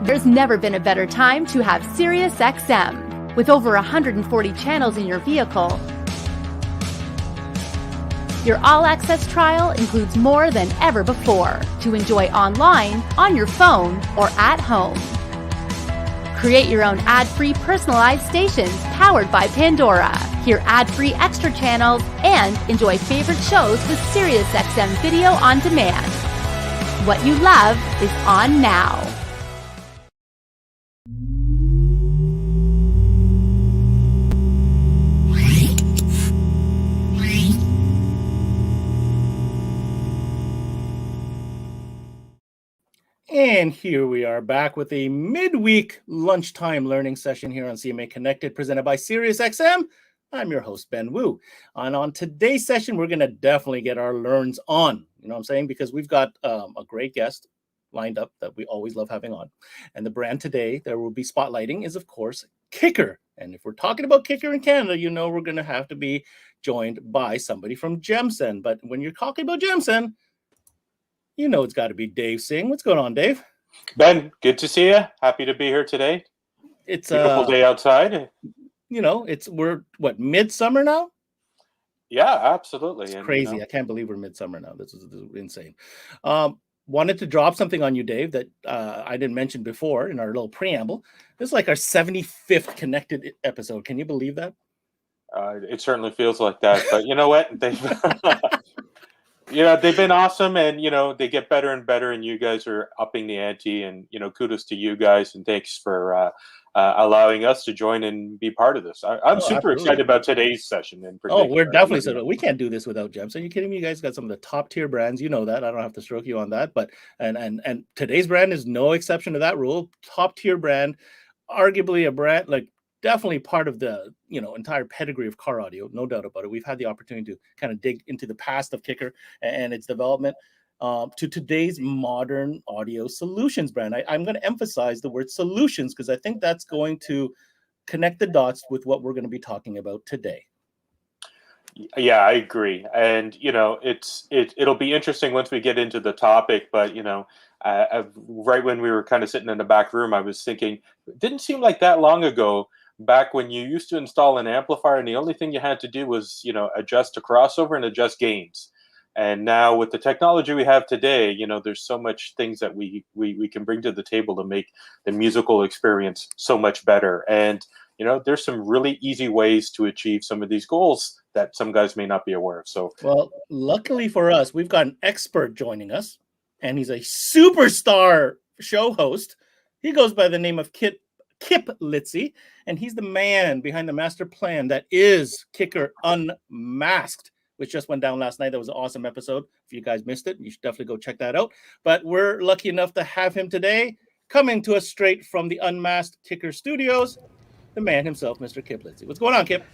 There's never been a better time to have Sirius XM. With over 140 channels in your vehicle, your all-access trial includes more than ever before to enjoy online, on your phone, or at home. Create your own ad-free personalized stations powered by Pandora. Hear ad-free extra channels and enjoy favorite shows with SiriusXM Video on Demand. What you love is on now. And here we are back with a midweek lunchtime learning session here on CMA Connected, presented by SiriusXM. I'm your host, Ben Wu. And on today's session, we're going to definitely get our learns on, you know what I'm saying? Because we've got a great guest lined up that we always love having on. And the brand today that we'll be spotlighting is, of course, Kicker. And if we're talking about Kicker in Canada, you know we're going to have to be joined by somebody from Gemsen. But when you're talking about Gemsen, you know it's got to be Dave Singh. What's going on, Dave? Ben, good to see you. Happy to be here today. It's a beautiful day outside. You know, we're midsummer now? Yeah, absolutely. It's crazy. You know, I can't believe we're midsummer now. This is insane. Wanted to drop something on you, Dave, that I didn't mention before in our little preamble. This is like our 75th Connected episode. Can you believe that? It certainly feels like that. But you know what? They've been awesome, and they get better and better, and you guys are upping the ante, and kudos to you guys, and thanks for allowing us to join and be part of this. I'm super excited about today's session in particular. Oh, we're definitely so. We can't do this without Gemsen. Are you kidding me? You guys got some of the top tier brands. You know that. I don't have to stroke you on that, but and today's brand is no exception to that rule. Top tier brand, arguably a brand like definitely part of the entire pedigree of car audio, no doubt about it. We've had the opportunity to kind of dig into the past of Kicker and its development to today's modern audio solutions brand. I'm going to emphasize the word solutions because I think that's going to connect the dots with what we're going to be talking about today. Yeah, I agree, and it'll be interesting once we get into the topic. But right when we were kind of sitting in the back room, I was thinking, it didn't seem like that long ago. Back when you used to install an amplifier and the only thing you had to do was, adjust a crossover and adjust gains. And now with the technology we have today, there's so much things that we can bring to the table to make the musical experience so much better. And, there's some really easy ways to achieve some of these goals that some guys may not be aware of. So, well, luckily for us, we've got an expert joining us, and he's a superstar show host. He goes by the name of Kip Litsey, and he's the man behind the master plan that is Kicker Unmasked, which just went down last night. That was an awesome episode. If you guys missed it, you should definitely go check that out. But we're lucky enough to have him today, coming to us straight from the Unmasked Kicker Studios, the man himself, Mr. Kip Litsey. What's going on, Kip?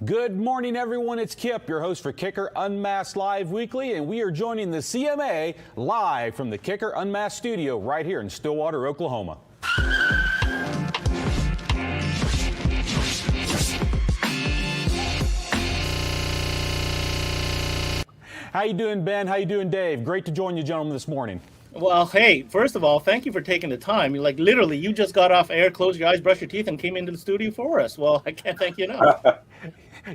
Good morning, everyone. It's Kip, your host for Kicker Unmasked Live Weekly, and we are joining the CMA live from the Kicker Unmasked studio right here in Stillwater, Oklahoma. How you doing, Ben? How you doing, Dave? Great to join you gentlemen this morning. Well, hey, first of all, thank you for taking the time. Literally, you just got off air, closed your eyes, brushed your teeth, and came into the studio for us. Well, I can't thank you enough.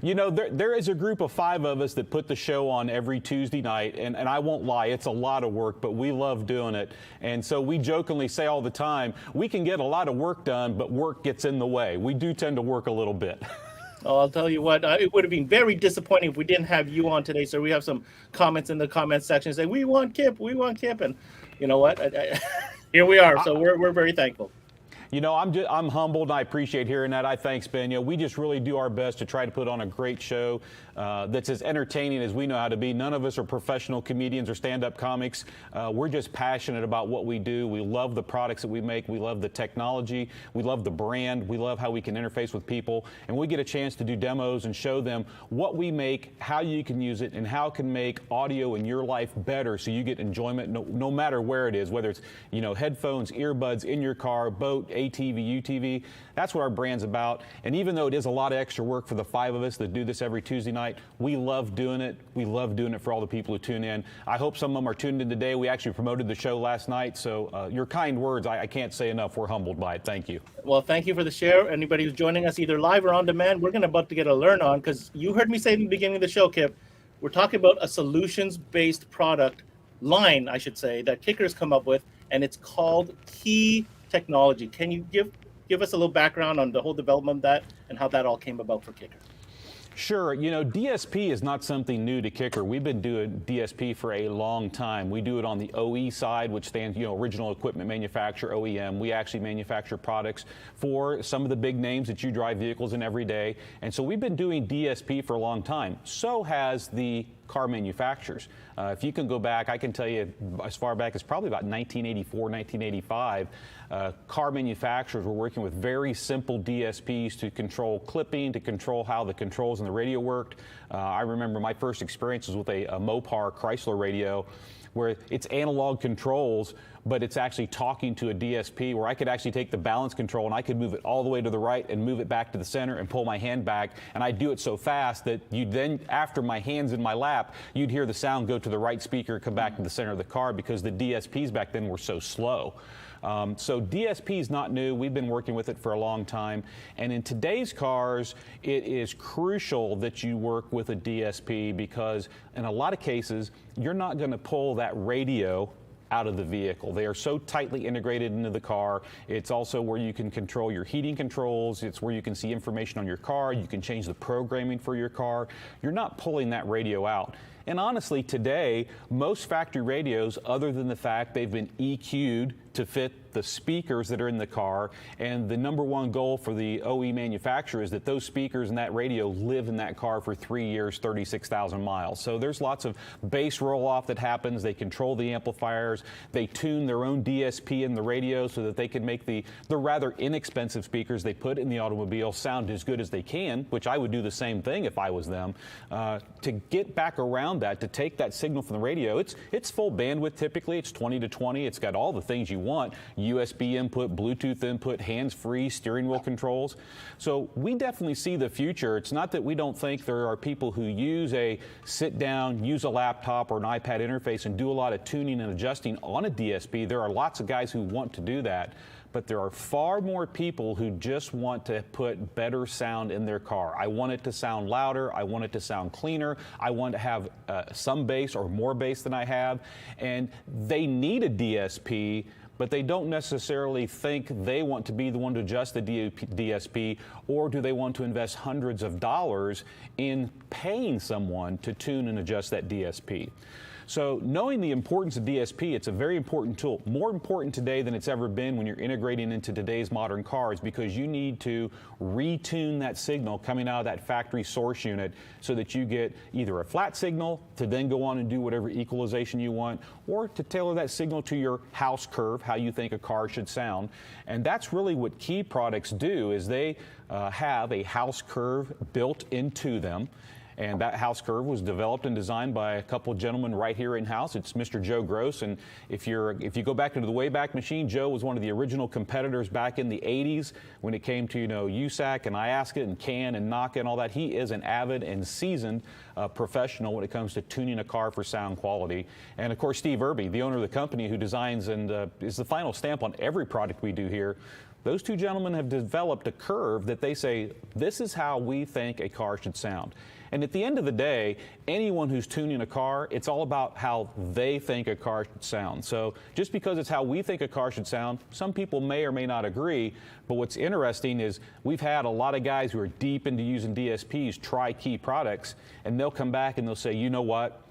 There is a group of 5 of us that put the show on every Tuesday night, and I won't lie, it's a lot of work, but we love doing it. And so we jokingly say all the time, we can get a lot of work done, but work gets in the way. We do tend to work a little bit. Oh, I'll tell you what, it would have been very disappointing if we didn't have you on today. So we have some comments in the comments section saying, we want Kip. And you know what? Here we are. So we're very thankful. I'm humbled, and I appreciate hearing that. I thanks, Ben. We just really do our best to try to put on a great show that's as entertaining as we know how to be. None of us are professional comedians or stand-up comics. We're just passionate about what we do. We love the products that we make. We love the technology. We love the brand. We love how we can interface with people. And we get a chance to do demos and show them what we make, how you can use it, and how it can make audio in your life better so you get enjoyment no matter where it is, whether it's, headphones, earbuds, in your car, boat, ATV, UTV. That's what our brand's about. And even though it is a lot of extra work for the 5 of us that do this every Tuesday night, we love doing it. We love doing it for all the people who tune in. I hope some of them are tuned in today. We actually promoted the show last night, so your kind words, I can't say enough. We're humbled by it. Thank you. Well, thank you for the share. Anybody who's joining us either live or on demand, we're about to get a learn on, because you heard me say in the beginning of the show, Kip, we're talking about a solutions-based product line, I should say, that Kicker's come up with, and it's called Key Technology. Can you give us a little background on the whole development of that and how that all came about for Kicker? Sure. You know, DSP is not something new to Kicker. We've been doing DSP for a long time. We do it on the OE side, which stands, original equipment manufacturer, OEM. We actually manufacture products for some of the big names that you drive vehicles in every day. And so we've been doing DSP for a long time. So has the car manufacturers. If you can go back, I can tell you as far back as probably about 1984, 1985, car manufacturers were working with very simple DSPs to control clipping, to control how the controls in the radio worked. I remember my first experiences with a Mopar Chrysler radio, where it's analog controls, but it's actually talking to a DSP, where I could actually take the balance control and I could move it all the way to the right and move it back to the center and pull my hand back. And I do it so fast that you then, after my hand's in my lap, you'd hear the sound go to the right speaker, come back to the center of the car, because the DSPs back then were so slow. So DSP is not new. We've been working with it for a long time. And in today's cars, it is crucial that you work with a DSP, because in a lot of cases, you're not going to pull that radio out of the vehicle. They are so tightly integrated into the car. It's also where you can control your heating controls. It's where you can see information on your car. You can change the programming for your car. You're not pulling that radio out. And honestly, today, most factory radios, other than the fact they've been EQ'd to fit the speakers that are in the car, and the number one goal for the OE manufacturer is that those speakers and that radio live in that car for 3 years, 36,000 miles. So there's lots of bass roll-off that happens. They control the amplifiers. They tune their own DSP in the radio so that they can make the rather inexpensive speakers they put in the automobile sound as good as they can, which I would do the same thing if I was them. To get back around that, to take that signal from the radio, it's full bandwidth typically. It's 20 to 20. It's got all the things you want: USB input, Bluetooth input, hands-free, steering wheel controls. So we definitely see the future. It's not that we don't think there are people who use a sit-down, use a laptop or an iPad interface and do a lot of tuning and adjusting on a DSP. There are lots of guys who want to do that. But there are far more people who just want to put better sound in their car. I want it to sound louder. I want it to sound cleaner. I want to have some bass or more bass than I have. And they need a DSP, but they don't necessarily think they want to be the one to adjust the DSP, or do they want to invest hundreds of dollars in paying someone to tune and adjust that DSP. So knowing the importance of DSP, it's a very important tool, more important today than it's ever been when you're integrating into today's modern cars, because you need to retune that signal coming out of that factory source unit so that you get either a flat signal to then go on and do whatever equalization you want, or to tailor that signal to your house curve, how you think a car should sound. And that's really what Key products do, is they have a house curve built into them. And that house curve was developed and designed by a couple of gentlemen right here in-house. It's Mr. Joe Gross. And if you go back into the Wayback Machine, Joe was one of the original competitors back in the 80s when it came to, USAC and IASCA and CAN and NACA and all that. He is an avid and seasoned professional when it comes to tuning a car for sound quality. And of course, Steve Irby, the owner of the company who designs and is the final stamp on every product we do here. Those two gentlemen have developed a curve that they say, this is how we think a car should sound. And at the end of the day, anyone who's tuning a car, it's all about how they think a car should sound. So just because it's how we think a car should sound, some people may or may not agree. But what's interesting is we've had a lot of guys who are deep into using DSPs try Key products, and they'll come back and they'll say, you know what,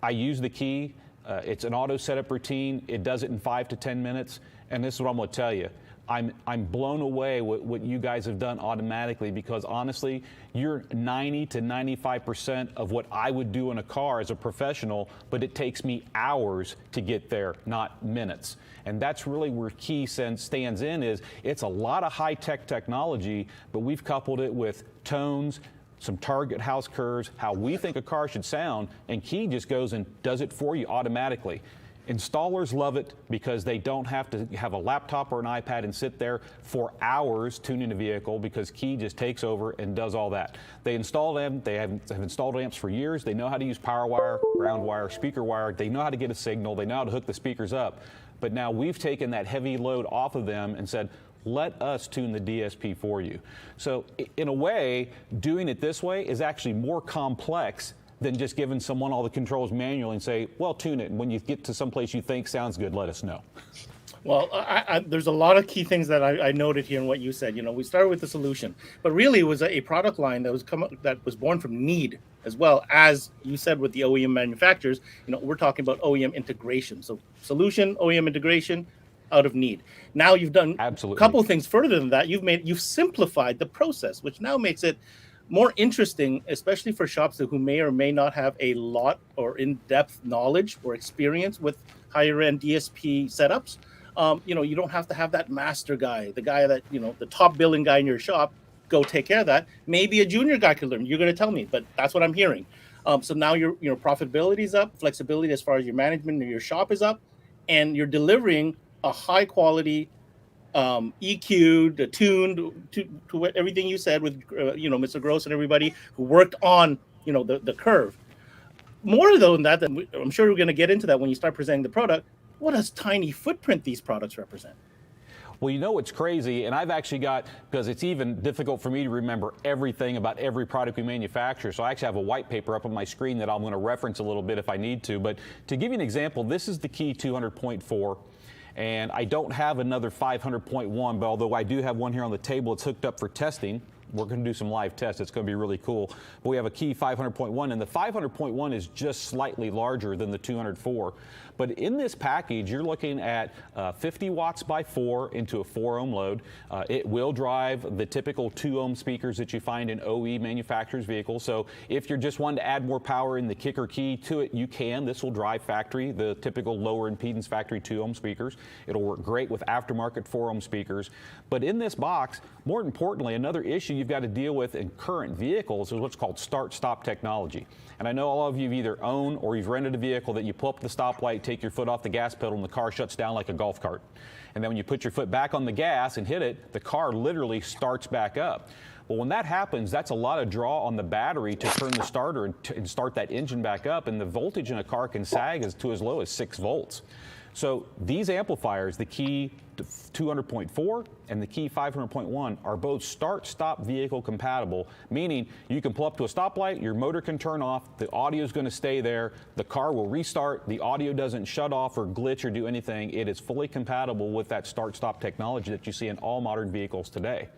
I use the Key. It's an auto setup routine. It does it in 5 to 10 minutes. And this is what I'm going to tell you. I'm blown away with what you guys have done automatically, because honestly, you're 90 to 95% of what I would do in a car as a professional, but it takes me hours to get there, not minutes. And that's really where Key stands in, is it's a lot of high-tech technology, but we've coupled it with tones, some target house curves, how we think a car should sound, and Key just goes and does it for you automatically. Installers love it because they don't have to have a laptop or an iPad and sit there for hours tuning a vehicle, because Key just takes over and does all that. They install them. They have installed amps for years. They know how to use power wire, ground wire, speaker wire. They know how to get a signal. They know how to hook the speakers up. But now we've taken that heavy load off of them and said, let us tune the DSP for you. So in a way, doing it this way is actually more complex than just giving someone all the controls manually and say, well, tune it. And when you get to someplace you think sounds good, let us know. Well, there's a lot of key things that I noted here in what you said. You know, we started with the solution, but really it was a product line that was born from need, as well as you said with the OEM manufacturers. You know, we're talking about OEM integration. So solution, OEM integration, out of need. Now you've done Absolutely. a couple of things further than that. You've simplified the process, which now makes it more interesting, especially for shops who may or may not have a lot or in-depth knowledge or experience with higher-end DSP setups. You know, you don't have to have that master guy, the guy that, you know, the top billing guy in your shop, go take care of that. Maybe a junior guy could learn. You're going to tell me, but that's what I'm hearing. So now your profitability is up, flexibility as far as your management and your shop is up, and you're delivering a high-quality EQ'd, tuned to everything you said with, you know, Mr. Gross and everybody who worked on, you know, the curve. More though than that, I'm sure we're going to get into that when you start presenting the product. What a tiny footprint these products represent. Well, you know what's crazy, and I've actually got, because it's even difficult for me to remember everything about every product we manufacture, so I actually have a white paper up on my screen that I'm going to reference a little bit if I need to. But to give you an example, this is the Key 200.4. And I don't have another 500.1, but although I do have one here on the table, it's hooked up for testing. We're going to do some live tests. It's going to be really cool. But we have a Key 500.1, and the 500.1 is just slightly larger than the 204. But in this package, you're looking at 50 watts by 4 into a 4 ohm load. It will drive the typical 2 ohm speakers that you find in OE manufacturers' vehicles. So if you're just wanting to add more power in the Kicker Key to it, you can. This will drive factory, the typical lower impedance factory 2 ohm speakers. It'll work great with aftermarket 4 ohm speakers. But in this box, more importantly, another issue you've got to deal with in current vehicles is what's called start-stop technology. And I know all of you have either owned or you've rented a vehicle that you pull up the stoplight, take your foot off the gas pedal, and the car shuts down like a golf cart. And then when you put your foot back on the gas and hit it, the car literally starts back up. Well, when that happens, that's a lot of draw on the battery to turn the starter and start that engine back up, and the voltage in a car can sag to as low as 6 volts. So these amplifiers, the Key 200.4 and the Key 500.1, are both start-stop vehicle compatible, meaning you can pull up to a stoplight, your motor can turn off, the audio is going to stay there, the car will restart, the audio doesn't shut off or glitch or do anything. It is fully compatible with that start-stop technology that you see in all modern vehicles today.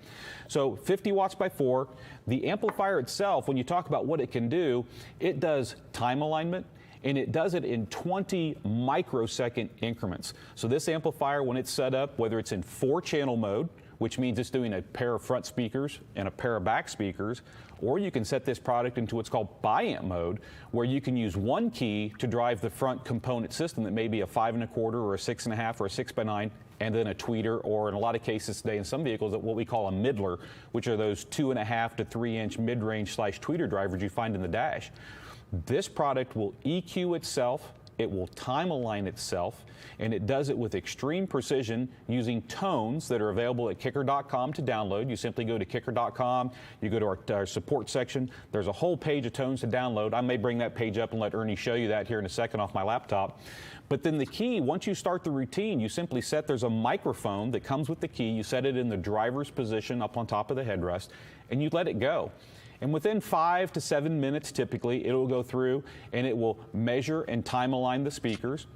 So 50 watts by 4. The amplifier itself, when you talk about what it can do, it does time alignment, and it does it in 20 microsecond increments. So this amplifier, when it's set up, whether it's in 4-channel mode, which means it's doing a pair of front speakers and a pair of back speakers, or you can set this product into what's called bi-amp mode, where you can use one key to drive the front component system that may be a 5 1/4 or a 6 1/2 or a 6 by 9, and then a tweeter, or in a lot of cases today in some vehicles, what we call a middler, which are those 2.5 to 3 inch mid-range / tweeter drivers you find in the dash. This product will EQ itself, it will time align itself, and it does it with extreme precision using tones that are available at kicker.com to download. You simply go to kicker.com, you go to our support section. There's a whole page of tones to download. I may bring that page up and let Ernie show you that here in a second off my laptop. But then the key, once you start the routine, you simply set, there's a microphone that comes with the key. You set it in the driver's position up on top of the headrest, and you let it go. And within 5 to 7 minutes, typically, it will go through and it will measure and time align the speakers.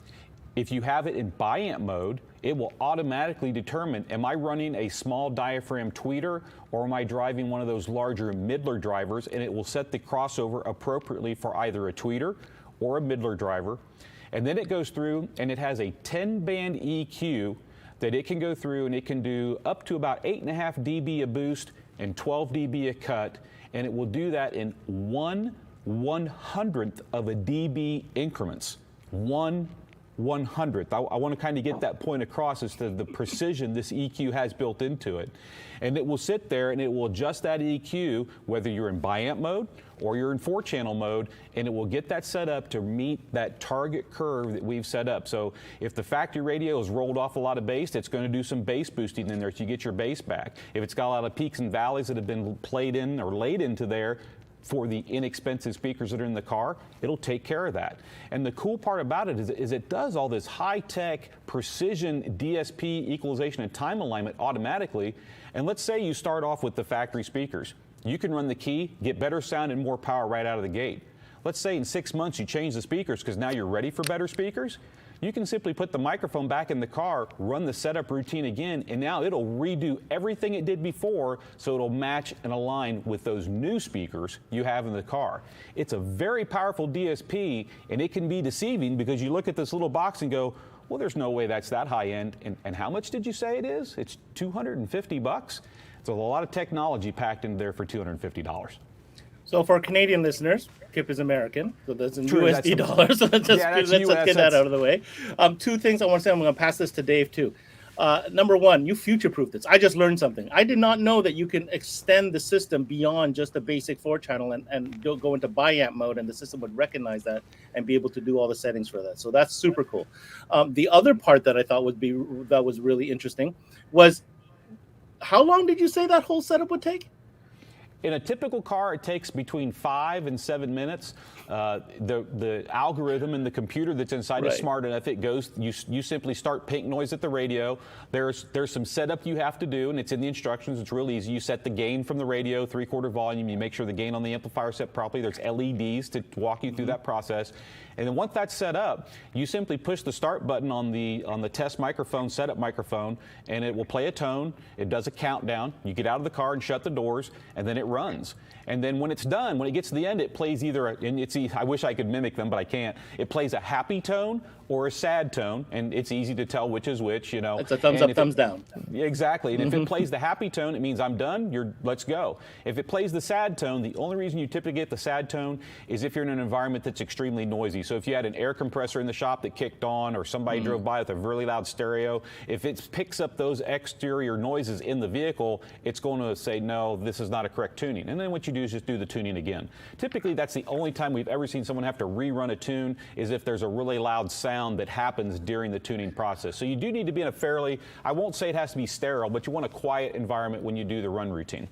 If you have it in bi-amp mode, it will automatically determine, am I running a small diaphragm tweeter or am I driving one of those larger middler drivers, and it will set the crossover appropriately for either a tweeter or a middler driver. And then it goes through and it has a 10-band EQ that it can go through, and it can do up to about 8.5 dB a boost and 12 dB a cut. And it will do that in 1/100th of a dB increments. 1/100th 1/100th. I want to kind of get that point across as to the precision this EQ has built into it. And it will sit there and it will adjust that EQ whether you're in biamp mode or you're in 4-channel mode, and it will get that set up to meet that target curve that we've set up. So if the factory radio has rolled off a lot of bass, it's going to do some bass boosting in there so you get your bass back. If it's got a lot of peaks and valleys that have been played in or laid into there for the inexpensive speakers that are in the car, it'll take care of that. And the cool part about it is it does all this high-tech precision DSP equalization and time alignment automatically. And let's say you start off with the factory speakers. You can run the key, get better sound and more power right out of the gate. Let's say in 6 months you change the speakers because now you're ready for better speakers. You can simply put the microphone back in the car, run the setup routine again, and now it'll redo everything it did before so it'll match and align with those new speakers you have in the car. It's a very powerful DSP, and it can be deceiving because you look at this little box and go, well, there's no way that's that high end. And how much did you say it is? It's $250. It's a lot of technology packed in there for $250. So for Canadian listeners, Kip is American, so that's in True, USD dollars. So let's get that out of the way. Two things I want to say. I'm going to pass this to Dave too. Number one, you future-proof this. I just learned something. I did not know that you can extend the system beyond just a basic 4-channel and go into biamp mode, and the system would recognize that and be able to do all the settings for that. So that's super cool. The other part that I thought was really interesting was, how long did you say that whole setup would take? In a typical car, it takes between 5 and 7 minutes. The algorithm in the computer that's inside is smart enough. It goes. You simply start pink noise at the radio. There's some setup you have to do, and it's in the instructions. It's real easy. You set the gain from the radio, 3/4 volume. You make sure the gain on the amplifier is set properly. There's LEDs to walk you through that process. And then once that's set up, you simply push the start button on the test microphone, setup microphone, and it will play a tone. It does a countdown. You get out of the car and shut the doors, and then it runs. And then when it's done, when it gets to the end, it plays either, I wish I could mimic them, but I can't. It plays a happy tone or a sad tone, and it's easy to tell which is which, you know. It's a thumbs up, thumbs down. Exactly, and if it plays the happy tone, it means I'm done, let's go. If it plays the sad tone, the only reason you typically get the sad tone is if you're in an environment that's extremely noisy. So if you had an air compressor in the shop that kicked on, or somebody drove by with a really loud stereo, if it picks up those exterior noises in the vehicle, it's going to say, no, this is not a correct tuning. And then what you do is just do the tuning again. Typically, that's the only time we've ever seen someone have to rerun a tune, is if there's a really loud sound that happens during the tuning process. So you do need to be in a fairly, I won't say it has to be sterile, but you want a quiet environment when you do the run routine.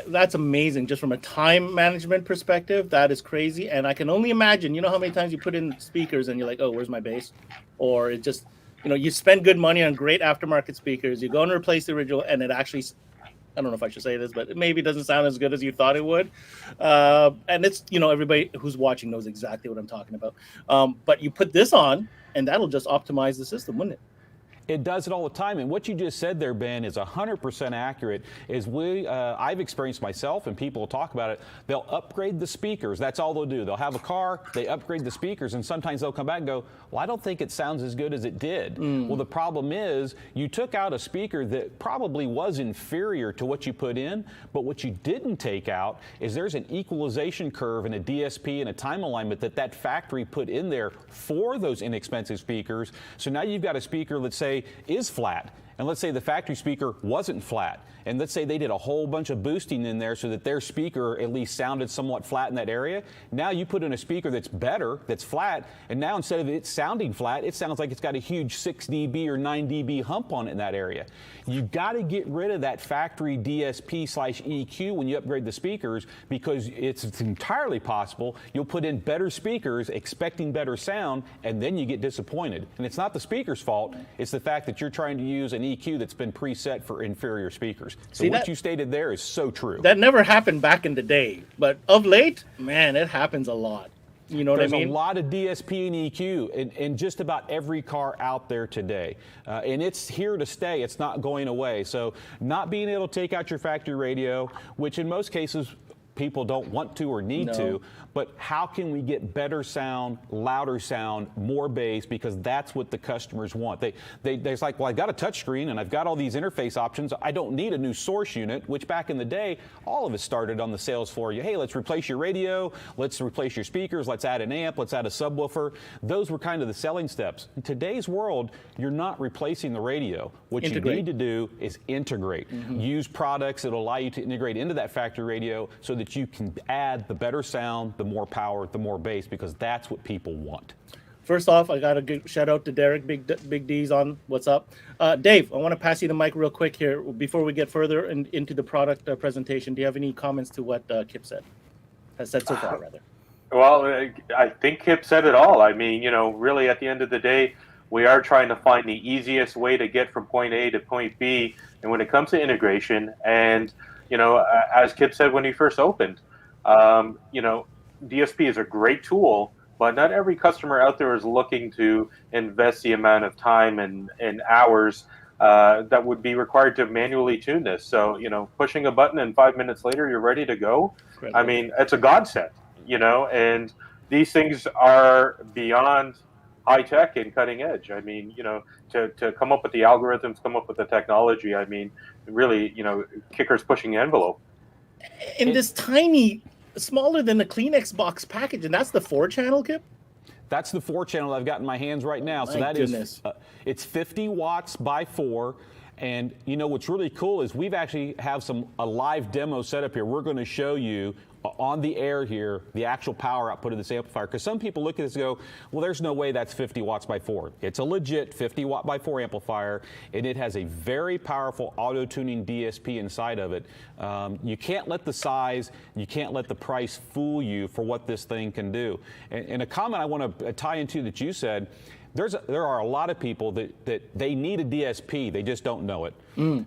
That's amazing. Just from a time management perspective, that is crazy. And I can only imagine, you know how many times you put in speakers and you're like, oh, where's my bass? Or it just, you spend good money on great aftermarket speakers. You go and replace the original, and it actually, I don't know if I should say this, but it maybe doesn't sound as good as you thought it would. And it's, everybody who's watching knows exactly what I'm talking about. But you put this on, and that'll just optimize the system, wouldn't it? It does it all the time, and what you just said there, Ben, is 100% accurate. I've experienced myself, and people will talk about it. They'll upgrade the speakers. That's all they'll do. They'll have a car, they upgrade the speakers, and sometimes they'll come back and go, well, I don't think it sounds as good as it did. Well, the problem is you took out a speaker that probably was inferior to what you put in, but what you didn't take out is there's an equalization curve and a DSP and a time alignment that factory put in there for those inexpensive speakers. So now you've got a speaker, let's say, is flat, and let's say the factory speaker wasn't flat, and let's say they did a whole bunch of boosting in there so that their speaker at least sounded somewhat flat in that area. Now you put in a speaker that's better, that's flat, and now instead of it sounding flat, it sounds like it's got a huge 6 dB or 9 dB hump on it in that area. You got to get rid of that factory DSP/EQ when you upgrade the speakers, because it's entirely possible you'll put in better speakers expecting better sound, and then you get disappointed. And it's not the speaker's fault, it's the fact that you're trying to use an EQ that's been preset for inferior speakers. So what you stated there is so true. That never happened back in the day, but of late, man, it happens a lot. You know what I mean? There's a lot of DSP and EQ in just about every car out there today. And it's here to stay. It's not going away. So not being able to take out your factory radio, which in most cases people don't want to or need No. to, but how can we get better sound, louder sound, more bass, because that's what the customers want. They're like, well, I've got a touchscreen and I've got all these interface options. I don't need a new source unit, which back in the day, all of us started on the sales floor. Hey, let's replace your radio, let's replace your speakers, let's add an amp, let's add a subwoofer. Those were kind of the selling steps. In today's world, you're not replacing the radio. What you need to do is integrate. Use products that will allow you to integrate into that factory radio so that you can add the better sound, the more power, the more bass, because that's what people want. First off, I got a good shout out to Derek, Big D's on. What's up? Dave, I want to pass you the mic real quick here before we get further into the product presentation. Do you have any comments to what Kip has said so far, rather? Well, I think Kip said it all. I mean, really at the end of the day, we are trying to find the easiest way to get from point A to point B. And when it comes to integration, and, as Kip said when he first opened, DSP is a great tool, but not every customer out there is looking to invest the amount of time and hours that would be required to manually tune this. So, pushing a button and 5 minutes later, you're ready to go. Right. I mean, it's a godsend, and these things are beyond high tech and cutting edge. I mean, to come up with the algorithms, come up with the technology. I mean, really, Kicker's pushing the envelope. In this tiny, smaller than a Kleenex box package, and that's the 4-channel, Kip? That's the 4-channel I've got in my hands right now. So that is, it's 50 watts by 4. And what's really cool is we've actually have a live demo set up here. We're going to show you on the air here the actual power output of this amplifier, because some people look at this and go, well, there's no way that's 50 watts by 4. It's a legit 50 watt by 4 amplifier, and it has a very powerful auto-tuning DSP inside of it. You can't let the size, you can't let the price fool you for what this thing can do. And a comment I want to tie into that you said, there are a lot of people that they need a DSP, they just don't know it.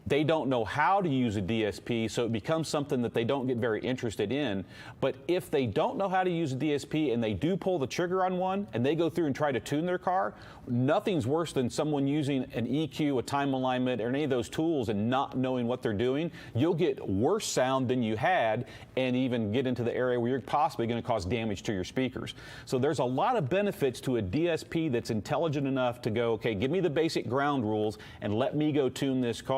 They don't know how to use a DSP, so it becomes something that they don't get very interested in. But if they don't know how to use a DSP and they do pull the trigger on one and they go through and try to tune their car, nothing's worse than someone using an EQ, a time alignment, or any of those tools and not knowing what they're doing. You'll get worse sound than you had and even get into the area where you're possibly going to cause damage to your speakers. So there's a lot of benefits to a DSP that's intelligent enough to go, okay, give me the basic ground rules and let me go tune this car.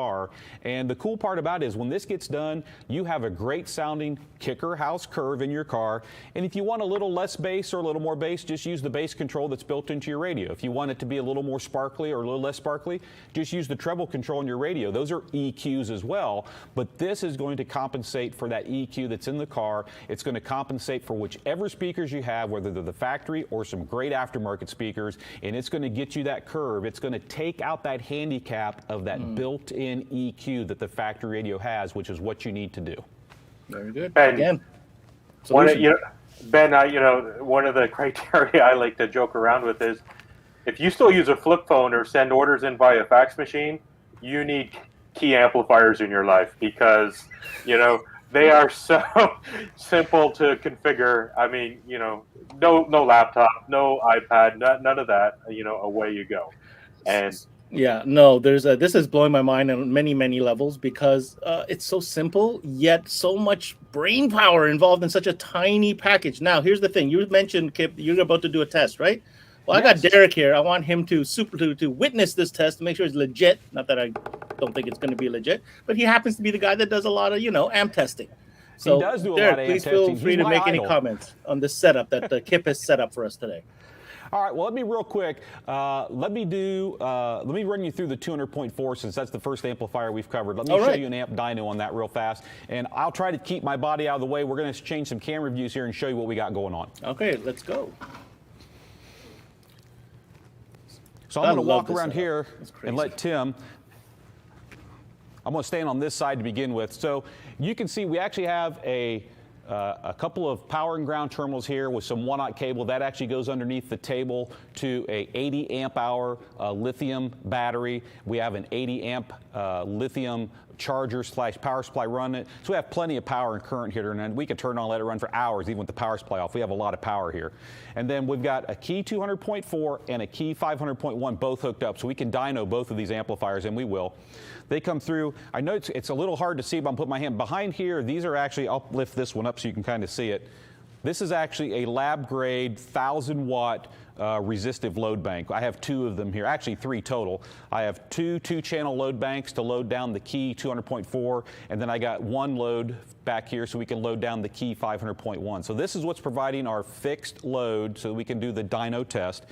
And the cool part about it is when this gets done, you have a great sounding Kicker house curve in your car. And if you want a little less bass or a little more bass, just use the bass control that's built into your radio. If you want it to be a little more sparkly or a little less sparkly, just use the treble control in your radio. Those are EQs as well, but this is going to compensate for that EQ that's in the car. It's going to compensate for whichever speakers you have, whether they're the factory or some great aftermarket speakers, and it's going to get you that curve. It's going to take out that handicap of that built-in EQ that the factory radio has, which is what you need to do. Very good. Ben, again, one of the criteria I like to joke around with is if you still use a flip phone or send orders in via fax machine, you need key amplifiers in your life, because they are so simple to configure. I mean, no laptop, no iPad, none of that. Away you go. And yeah, no, this is blowing my mind on many levels, because it's so simple, yet so much brain power involved in such a tiny package. Now, here's the thing. You mentioned, Kip, you're about to do a test, right? Well, yes. I got Derek here. I want him to witness this test to make sure it's legit. Not that I don't think it's going to be legit, but he happens to be the guy that does a lot of, amp testing. So, he does do Derek, a lot of please amp testing. feel free to make any comments on this setup that Kip has set up for us today. All right, well, let me real quick, let me run you through the 200.4, since that's the first amplifier we've covered. Let me show you an amp dyno on that real fast, and I'll try to keep my body out of the way. We're going to change some camera views here and show you what we got going on. Okay, let's go. So I'm going to walk around here and let Tim, I'm going to stand on this side to begin with. So you can see we actually have a couple of power and ground terminals here with some 1-aught cable. That actually goes underneath the table to a 80 amp hour lithium battery. We have an 80 amp lithium charger / power supply running it. So we have plenty of power and current here, and we can turn on, let it run for hours, even with the power supply off. We have a lot of power here. And then we've got a key 200.4 and a key 500.1 both hooked up, so we can dyno both of these amplifiers, and we will. They come through. I know it's a little hard to see, but I'm putting my hand behind here. These are actually, I'll lift this one up so you can kind of see it. This is actually a lab grade 1,000-watt resistive load bank. I have 2 of them here, actually 3 total. I have 2 2-channel load banks to load down the key 200.4, and then I got 1 load back here so we can load down the key 500.1. So this is what's providing our fixed load so we can do the dyno test.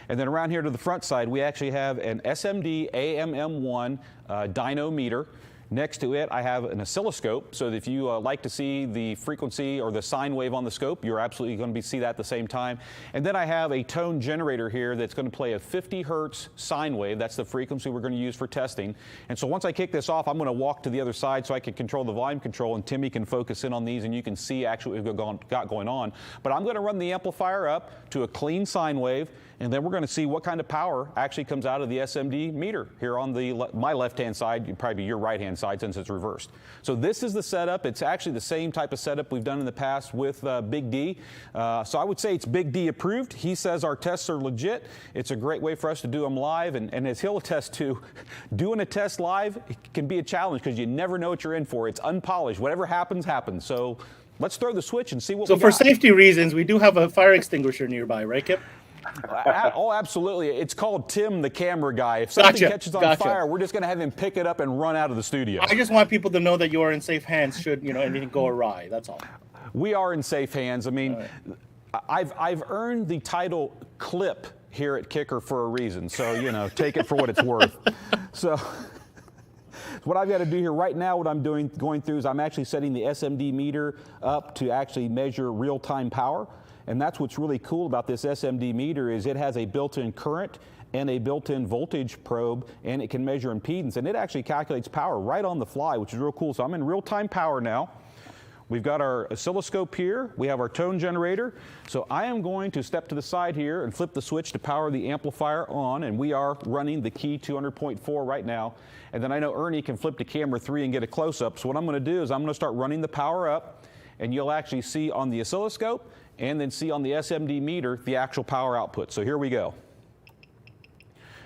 And then around here to the front side, we actually have an SMD AMM1 dyno meter. Next to it, I have an oscilloscope, so that if you like to see the frequency or the sine wave on the scope, you're absolutely going to see that at the same time. And then I have a tone generator here that's going to play a 50 hertz sine wave. That's the frequency we're going to use for testing. And so once I kick this off, I'm going to walk to the other side so I can control the volume control, and Timmy can focus in on these, and you can see actually what we've got going on. But I'm going to run the amplifier up to a clean sine wave, and then we're going to see what kind of power actually comes out of the SMD meter here on my left-hand side. You'd probably be your right-hand side since it's reversed. So this is the setup. It's actually the same type of setup we've done in the past with Big D. So I would say it's Big D approved. He says our tests are legit. It's a great way for us to do them live. And as he'll attest to, doing a test live can be a challenge because you never know what you're in for. It's unpolished. Whatever happens, happens. So let's throw the switch and see what we got. So for safety reasons, we do have a fire extinguisher nearby, right, Kip? Oh, absolutely. It's called Tim, the camera guy. If something catches on fire, we're just going to have him pick it up and run out of the studio. I just want people to know that you are in safe hands should, anything go awry. That's all. We are in safe hands. I mean, I've earned the title Clip here at Kicker for a reason. So, take it for what it's worth. So what I've got to do here right now, what I'm going through is I'm actually setting the SMD meter up to actually measure real-time power. And that's what's really cool about this SMD meter is it has a built-in current and a built-in voltage probe, and it can measure impedance. And it actually calculates power right on the fly, which is real cool. So I'm in real-time power now. We've got our oscilloscope here. We have our tone generator. So I am going to step to the side here and flip the switch to power the amplifier on, and we are running the key 200.4 right now. And then I know Ernie can flip to camera 3 and get a close-up. So what I'm going to do is I'm going to start running the power up, and you'll actually see on the oscilloscope and then see on the SMD meter the actual power output. So here we go.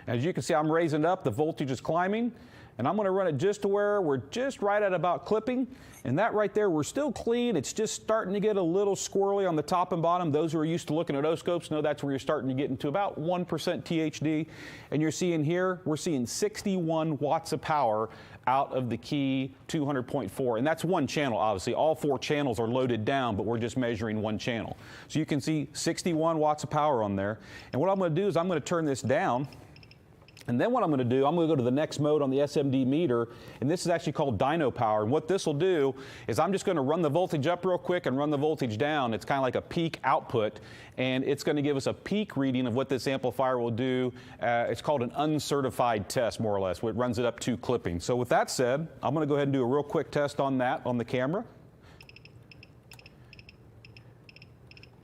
As you can see, I'm raising it up, the voltage is climbing, and I'm going to run it just to where we're just right at about clipping. And that right there, we're still clean. It's just starting to get a little squirrely on the top and bottom. Those who are used to looking at O-scopes know that's where you're starting to get into about 1% THD. And you're seeing here, we're seeing 61 watts of power out of the key 200.4. And that's one channel, obviously. All 4 channels are loaded down, but we're just measuring one channel. So you can see 61 watts of power on there. And what I'm going to do is I'm going to turn this down. And then what I'm going to do, I'm going to go to the next mode on the SMD meter, and this is actually called dyno power. And what this will do is I'm just going to run the voltage up real quick and run the voltage down. It's kind of like a peak output, and it's going to give us a peak reading of what this amplifier will do. It's called an uncertified test, more or less. It runs it up to clipping. So with that said, I'm going to go ahead and do a real quick test on that on the camera.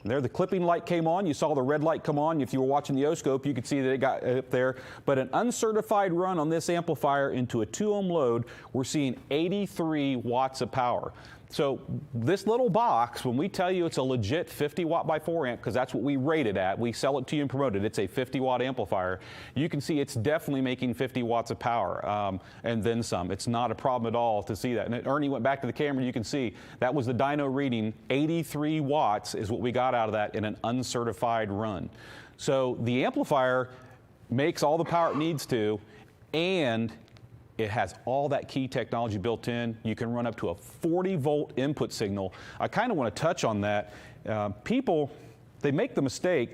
There, the clipping light came on. You saw the red light come on. If you were watching the O-scope, you could see that it got up there. But an uncertified run on this amplifier into a 2-ohm load, we're seeing 83 watts of power. So this little box, when we tell you it's a legit 50 watt by 4 amp, because that's what we rate it at, we sell it to you and promote it, it's a 50 watt amplifier, you can see it's definitely making 50 watts of power, and then some. It's not a problem at all to see that. And Ernie went back to the camera, you can see that was the dyno reading. 83 watts is what we got out of that in an uncertified run. So the amplifier makes all the power it needs to, and it has all that key technology built in. You can run up to a 40-volt input signal. I kind of want to touch on that. People, they make the mistake.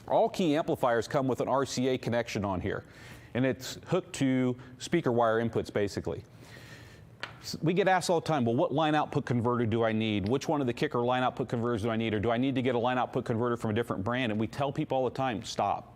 All key amplifiers come with an RCA connection on here, and it's hooked to speaker wire inputs, basically. We get asked all the time, well, what line output converter do I need? Which one of the Kicker line output converters do I need? Or do I need to get a line output converter from a different brand? And we tell people all the time, stop.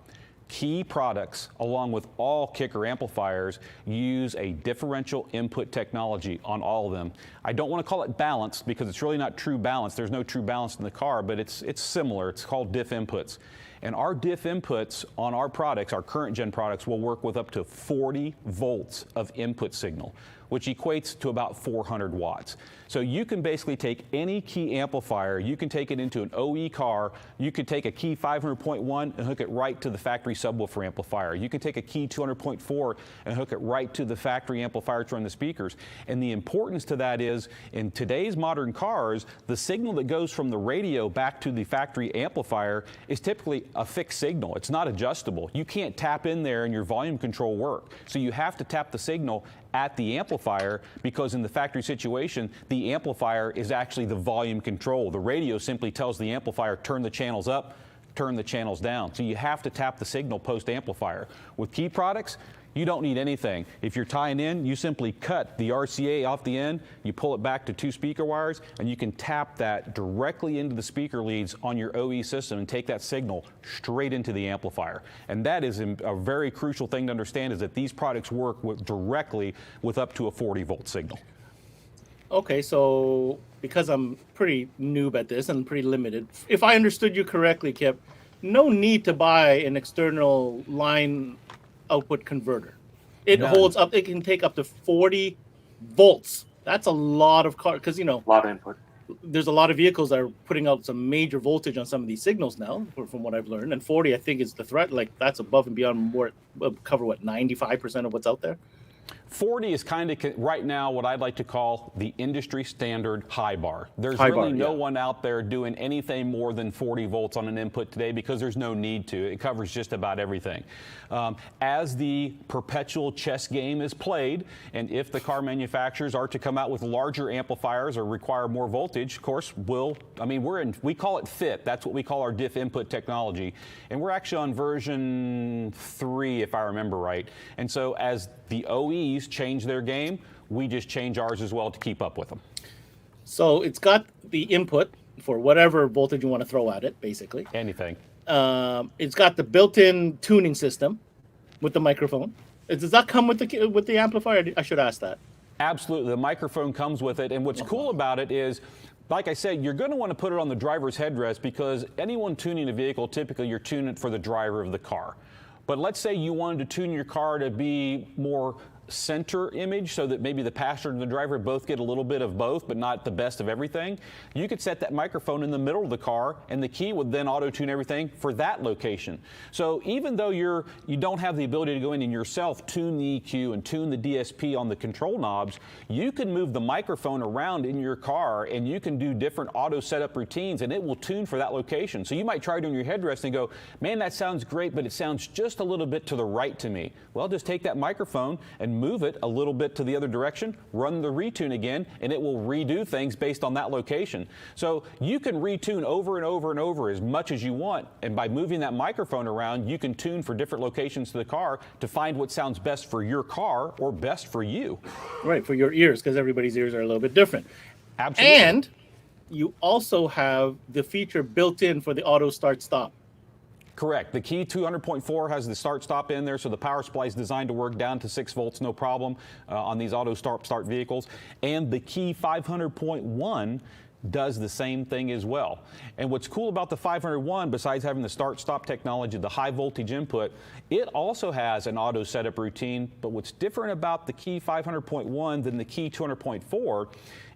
Key products, along with all Kicker amplifiers, use a differential input technology on all of them. I don't want to call it balanced because it's really not true balance. There's no true balance in the car, but it's similar. It's called diff inputs. And our diff inputs on our products, our current gen products, will work with up to 40 volts of input signal, which equates to about 400 watts. So you can basically take any key amplifier, you can take it into an OE car, you could take a key 500.1 and hook it right to the factory subwoofer amplifier. You can take a key 200.4 and hook it right to the factory amplifier to run the speakers. And the importance to that is, in today's modern cars, the signal that goes from the radio back to the factory amplifier is typically a fixed signal. It's not adjustable. You can't tap in there and your volume control work. So you have to tap the signal at the amplifier, because in the factory situation, the amplifier is actually the volume control. The radio simply tells the amplifier, turn the channels up, turn the channels down. So you have to tap the signal post-amplifier. With key products, you don't need anything. If you're tying in, you simply cut the RCA off the end, you pull it back to 2 speaker wires, and you can tap that directly into the speaker leads on your OE system and take that signal straight into the amplifier. And that is a very crucial thing to understand, is that these products work directly with up to a 40-volt signal. Okay, so because I'm pretty noob at this and pretty limited, if I understood you correctly, Kip, no need to buy an external line output converter. It holds up, it can take up to 40 volts. That's a lot of car, because, you know, A lot of input. there's a lot of vehicles that are putting out some major voltage on some of these signals now, from what I've learned. And 40, I think, is the threat. Like, that's above and beyond more, cover what, 95% of what's out there? 40 is kind of right now what I'd like to call the industry standard high bar. There's High really bar, no yeah. one out there doing anything more than 40 volts on an input today, because there's no need to. It covers just about everything. As the perpetual chess game is played, and if the car manufacturers are to come out with larger amplifiers or require more voltage, of course, we call it FIT. That's what we call our diff input technology. And we're actually on version 3, if I remember right. And so as the OEs change their game, we just change ours as well to keep up with them. So it's got the input for whatever voltage you want to throw at it, basically. Anything. It's got the built-in tuning system with the microphone. Does that come with the amplifier? I should ask that. Absolutely. The microphone comes with it. And what's cool about it is, like I said, you're going to want to put it on the driver's headrest, because anyone tuning a vehicle, typically you're tuning it for the driver of the car. But let's say you wanted to tune your car to be more center image, so that maybe the passenger and the driver both get a little bit of both, but not the best of everything. You could set that microphone in the middle of the car, and the key would then auto-tune everything for that location. So even though you don't have the ability to go in and yourself tune the EQ and tune the DSP on the control knobs, you can move the microphone around in your car, and you can do different auto setup routines, and it will tune for that location. So you might try it on your headrest and go, man, that sounds great, but it sounds just a little bit to the right to me. Well, just take that microphone and move it a little bit to the other direction, run the retune again, and it will redo things based on that location. So you can retune over and over and over as much as you want, and by moving that microphone around, you can tune for different locations to the car to find what sounds best for your car or best for you. Right, for your ears, because everybody's ears are a little bit different. Absolutely. And you also have the feature built in for the auto start-stop. Correct. The key 200.4 has the start-stop in there, so the power supply is designed to work down to 6 volts, no problem, on these auto start vehicles. And the key 500.1 does the same thing as well. And what's cool about the 501, besides having the start-stop technology, the high voltage input, it also has an auto setup routine. But what's different about the key 500.1 than the key 200.4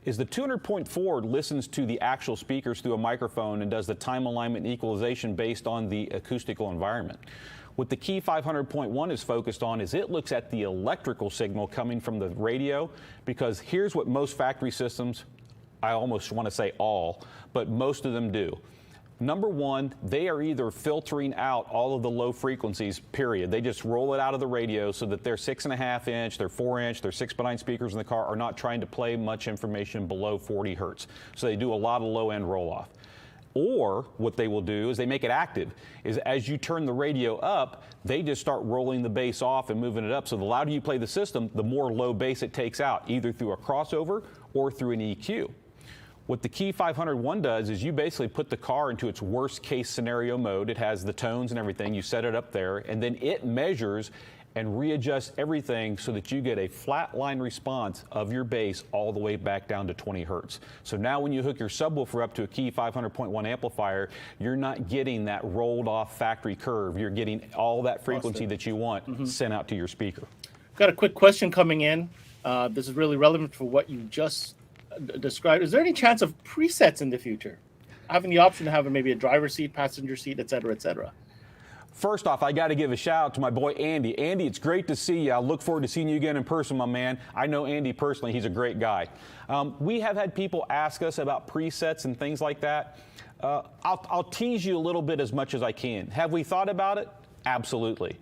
is the 200.4 listens to the actual speakers through a microphone and does the time alignment and equalization based on the acoustical environment. What the key 500.1 is focused on is it looks at the electrical signal coming from the radio, because here's what most factory systems, I almost want to say all, but most of them do. Number one, they are either filtering out all of the low frequencies, period. They just roll it out of the radio so that their 6.5 inch, their 4 inch, their 6x9 speakers in the car are not trying to play much information below 40 hertz. So they do a lot of low end roll off. Or what they will do is they make it active, is as you turn the radio up, they just start rolling the bass off and moving it up. So the louder you play the system, the more low bass it takes out, either through a crossover or through an EQ. What the Key 501 does is you basically put the car into its worst case scenario mode. It has the tones and everything. You set it up there, and then it measures and readjusts everything so that you get a flat line response of your bass all the way back down to 20 hertz. So now when you hook your subwoofer up to a Key 500.1 amplifier, you're not getting that rolled off factory curve. You're getting all that frequency that you want sent out to your speaker. Got a quick question coming in. This is really relevant for what you just described. Is there any chance of presets in the future? Having the option to have maybe a driver's seat, passenger seat, et cetera, et cetera. First off, I got to give a shout out to my boy Andy. Andy, it's great to see you. I look forward to seeing you again in person, my man. I know Andy personally. He's a great guy. We have had people ask us about presets and things like that. I'll tease you a little bit as much as I can. Have we thought about it? Absolutely.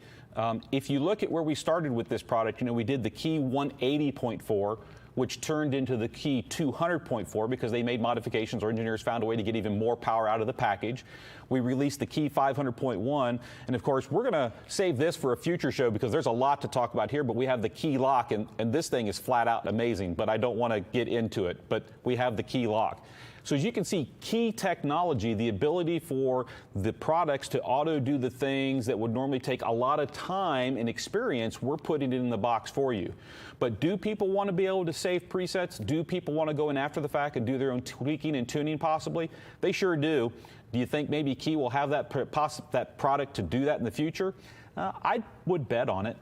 If you look at where we started with this product, we did the Key 180.4, which turned into the Key 200.4 because they made modifications or engineers found a way to get even more power out of the package. We released the Key 500.1, and of course, we're going to save this for a future show because there's a lot to talk about here, but we have the Key Lock, and this thing is flat out amazing, but I don't want to get into it, but we have the Key Lock. So as you can see, key technology, the ability for the products to auto do the things that would normally take a lot of time and experience, we're putting it in the box for you. But do people want to be able to save presets? Do people want to go in after the fact and do their own tweaking and tuning possibly? They sure do. Do you think maybe Key will have that product to do that in the future? I would bet on it.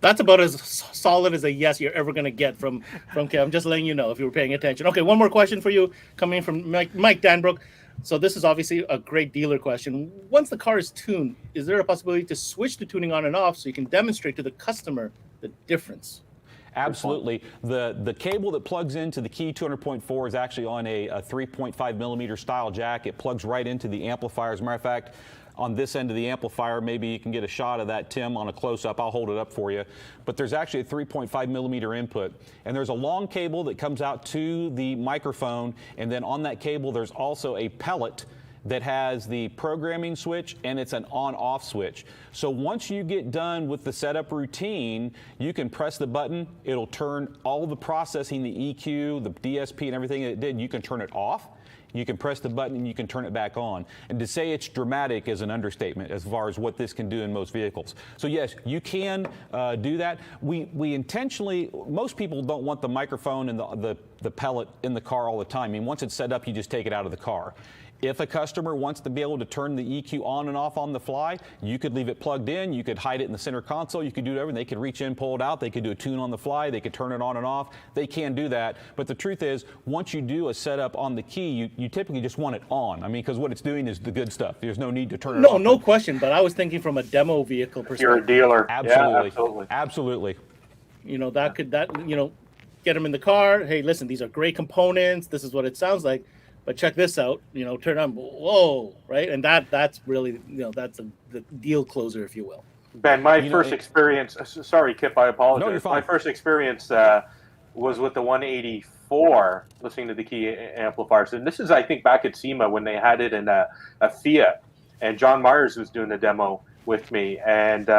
That's about as solid as a yes you're ever going to get from Kip. I'm just letting you know if you were paying attention. Okay, one more question for you coming from Mike Danbrook. So this is obviously a great dealer question. Once the car is tuned, is there a possibility to switch the tuning on and off so you can demonstrate to the customer the difference? Absolutely. The cable that plugs into the Key 200.4 is actually on a 3.5 millimeter style jack. It plugs right into the amplifier. As a matter of fact, on this end of the amplifier, maybe you can get a shot of that, Tim, on a close-up. I'll hold it up for you. But there's actually a 3.5 millimeter input. And there's a long cable that comes out to the microphone. And then on that cable, there's also a pellet that has the programming switch, and it's an on-off switch. So once you get done with the setup routine, you can press the button. It'll turn all the processing, the EQ, the DSP, and everything it did, you can turn it off. You can press the button and you can turn it back on. And to say it's dramatic is an understatement as far as what this can do in most vehicles. So yes, you can do that. We intentionally, most people don't want the microphone and the pellet in the car all the time. I mean, once it's set up, you just take it out of the car. If a customer wants to be able to turn the EQ on and off on the fly, you could leave it plugged in, you could hide it in the center console, you could do whatever. They could reach in, pull it out, they could do a tune on the fly, they could turn it on and off. They can do that. But the truth is, once you do a setup on the Key, you typically just want it on. I mean, because what it's doing is the good stuff. There's no need to turn it off. No question, but I was thinking from a demo vehicle perspective. You're a dealer. Absolutely. Yeah, absolutely. Absolutely. Get them in the car. Hey, listen, these are great components. This is what it sounds like. But check this out, turn on, whoa, right? And that's really, that's the deal closer, if you will. Ben, my first experience, sorry, Kip, I apologize. No, you're fine. My first experience was with the 184, listening to the Key amplifiers. And this is, I think, back at SEMA when they had it in a Fiat. And John Myers was doing the demo with me. And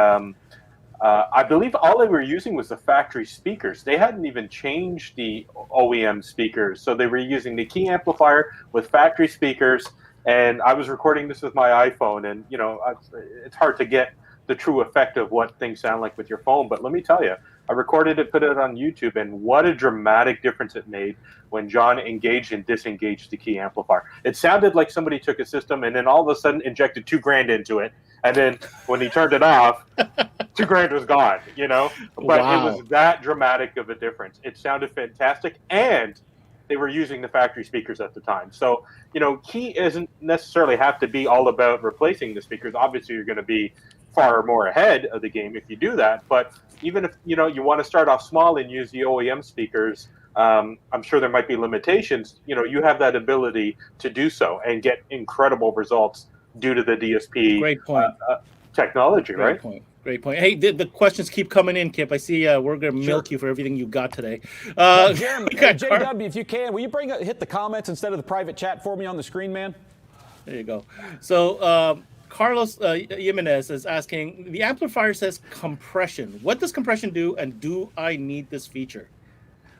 I believe all they were using was the factory speakers. They hadn't even changed the OEM speakers. So they were using the Key amplifier with factory speakers. And I was recording this with my iPhone. And, it's hard to get the true effect of what things sound like with your phone. But let me tell you, I recorded it, put it on YouTube, and what a dramatic difference it made when John engaged and disengaged the Key amplifier. It sounded like somebody took a system and then all of a sudden injected $2,000 into it. And then when he turned it off, $2,000 was gone, But Wow. It was that dramatic of a difference. It sounded fantastic, and they were using the factory speakers at the time. So, Key isn't necessarily have to be all about replacing the speakers. Obviously, you're going to be far more ahead of the game if you do that. But even if, you want to start off small and use the OEM speakers, I'm sure there might be limitations. You have that ability to do so and get incredible results due to the DSP Great point. Technology, right? Great point. Hey, the questions keep coming in, Kip. I see we're going to milk you for everything you got today. Jim, JW, if you can, will you hit the comments instead of the private chat for me on the screen, man? There you go. So Carlos Jimenez is asking, the amplifier says compression. What does compression do, and do I need this feature?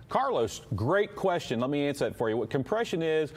Carlos, great question. Let me answer that for you. What compression is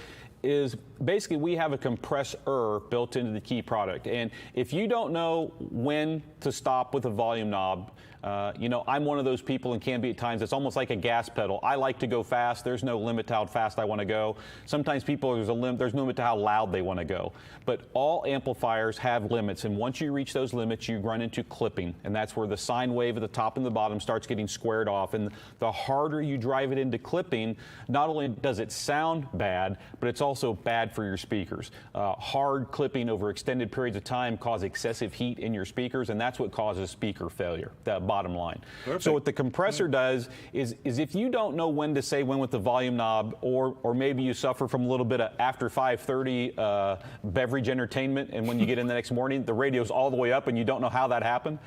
basically we have a compressor built into the Key product. And if you don't know when to stop with the volume knob, I'm one of those people and can be at times. It's almost like a gas pedal. I like to go fast. There's no limit to how fast I want to go. Sometimes people, there's no limit to how loud they want to go. But all amplifiers have limits, and once you reach those limits, you run into clipping, and that's where the sine wave at the top and the bottom starts getting squared off. And the harder you drive it into clipping, not only does it sound bad, but it's also bad for your speakers. Hard clipping over extended periods of time cause excessive heat in your speakers, and that's what causes speaker failure, the bottom line. Perfect. So what the compressor does is if you don't know when to say when with the volume knob, or maybe you suffer from a little bit of after 5:30 beverage entertainment, and when you get in the next morning, the radio's all the way up and you don't know how that happened.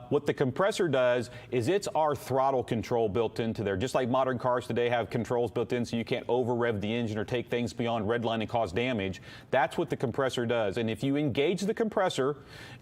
What the compressor does is it's our throttle control built into there. Just like modern cars today have controls built in so you can't over rev the engine or take things beyond redline and cause damage. That's what the compressor does. And if you engage the compressor,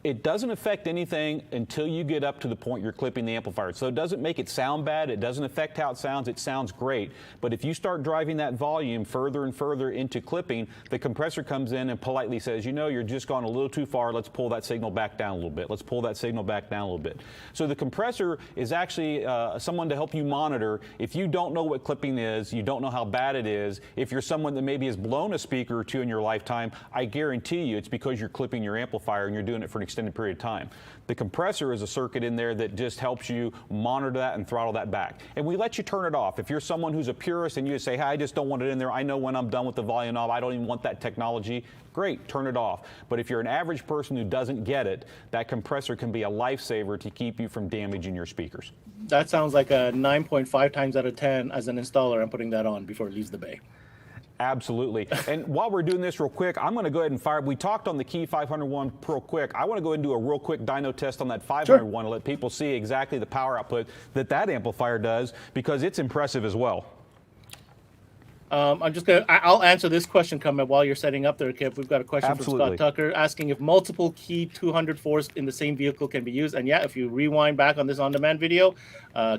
it doesn't affect anything until you get up to the point you're clipping the amplifier. So it doesn't make it sound bad. It doesn't affect how it sounds. It sounds great. But if you start driving that volume further and further into clipping, the compressor comes in and politely says, you're just gone a little too far. Let's pull that signal back down a little bit. Let's pull that signal back down a little bit. So the compressor is actually someone to help you monitor. If you don't know what clipping is, you don't know how bad it is, if you're someone that maybe has blown a speaker or two in your lifetime, I guarantee you it's because you're clipping your amplifier and you're doing it for an extended period of time. The compressor is a circuit in there that just helps you monitor that and throttle that back. And we let you turn it off. If you're someone who's a purist and you say, hey, I just don't want it in there, I know when I'm done with the volume knob, I don't even want that technology, great, turn it off. But if you're an average person who doesn't get it, that compressor can be a lifesaver to keep you from damaging your speakers. That sounds like a 9.5 times out of 10 as an installer. I'm putting that on before it leaves the bay. Absolutely. And while we're doing this real quick, I'm going to go ahead and fire. We talked on the Key 501 real quick. I want to go ahead and do a real quick dyno test on that 501 to let people see exactly the power output that amplifier does, because it's impressive as well. I'll answer this question coming while you're setting up there, Kip. We've got a question from Scott Tucker asking if multiple key 204s in the same vehicle can be used. And yeah, if you rewind back on this on-demand video,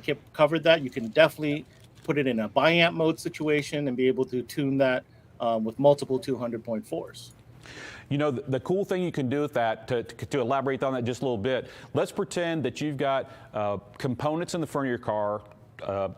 Kip covered that. You can definitely put it in a biamp mode situation and be able to tune that with multiple 200.4s. The cool thing you can do with that, to elaborate on that just a little bit, let's pretend that you've got components in the front of your car,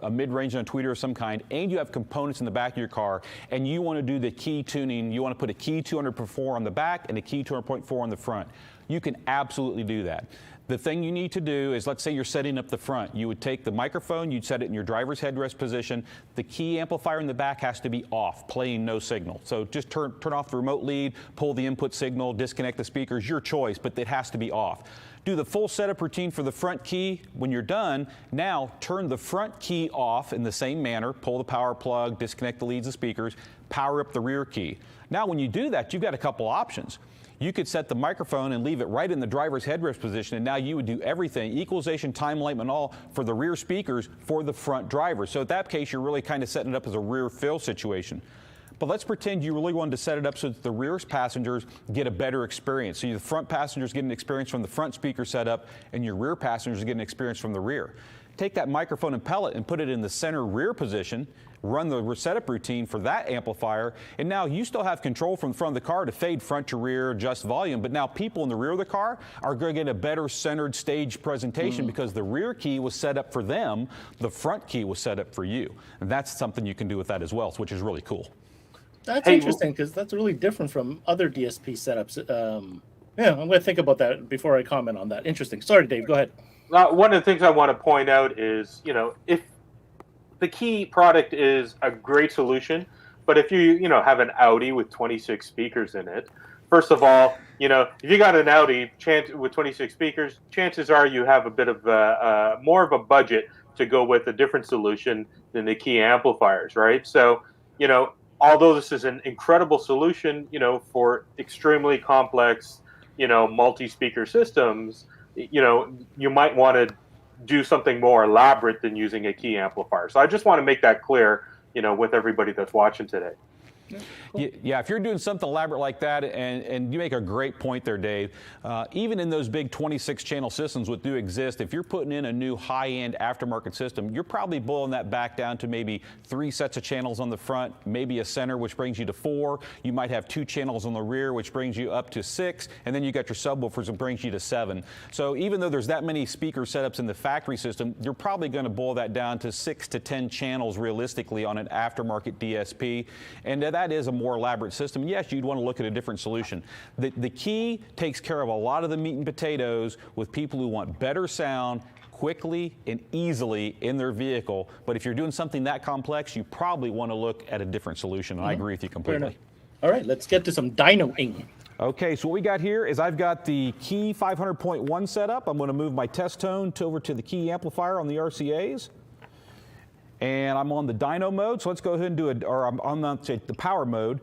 a mid-range and a tweeter of some kind, and you have components in the back of your car, and you want to do the key tuning. You want to put a key 200.4 on the back and a key 200.4 on the front. You can absolutely do that. The thing you need to do is, let's say you're setting up the front. You would take the microphone, you'd set it in your driver's headrest position. The key amplifier in the back has to be off, playing no signal. So just turn off the remote lead, pull the input signal, disconnect the speakers, your choice, but it has to be off. Do the full setup routine for the front key. When you're done, now turn the front key off in the same manner, pull the power plug, disconnect the leads and speakers, power up the rear key. Now when you do that, you've got a couple options. You could set the microphone and leave it right in the driver's headrest position, and now you would do everything, equalization, time alignment, and all, for the rear speakers for the front driver. So in that case, you're really kind of setting it up as a rear fill situation. But let's pretend you really wanted to set it up so that the rear passengers get a better experience. So the front passengers get an experience from the front speaker setup, and your rear passengers get an experience from the rear. Take that microphone and pellet and put it in the center rear position, run the setup routine for that amplifier, and now you still have control from the front of the car to fade front to rear, adjust volume, but now people in the rear of the car are going to get a better centered stage presentation because the rear key was set up for them, the front key was set up for you. And that's something you can do with that as well, which is really cool. That's interesting, because that's really different from other DSP setups. I'm going to think about that before I comment on that. Interesting. Sorry, Dave, go ahead. One of the things I want to point out is, if the key product is a great solution, but if you have an Audi with 26 speakers in it, first of all, if you got an Audi with 26 speakers, chances are you have a bit of more of a budget to go with a different solution than the key amplifiers, right? So, although this is an incredible solution, for extremely complex, multi-speaker systems, you might want to do something more elaborate than using a key amplifier. So I just want to make that clear, with everybody that's watching today. Yeah, if you're doing something elaborate like that, and you make a great point there, Dave, even in those big 26-channel systems that do exist, if you're putting in a new high-end aftermarket system, you're probably boiling that back down to maybe 3 sets of channels on the front, maybe a center, which brings you to 4. You might have 2 channels on the rear, which brings you up to 6, and then you got your subwoofers that brings you to 7. So even though there's that many speaker setups in the factory system, you're probably going to boil that down to 6 to 10 channels realistically on an aftermarket DSP, and that is a more elaborate system. Yes, you'd want to look at a different solution. The key takes care of a lot of the meat and potatoes with people who want better sound quickly and easily in their vehicle. But if you're doing something that complex, you probably want to look at a different solution. And I agree with you completely. All right, let's get to some dynoing. Okay, so what we got here is I've got the Key 500.1 set up. I'm going to move my test tone over to the Key amplifier on the RCAs. And I'm on the dyno mode, so let's go ahead and do it, or I'm on the power mode,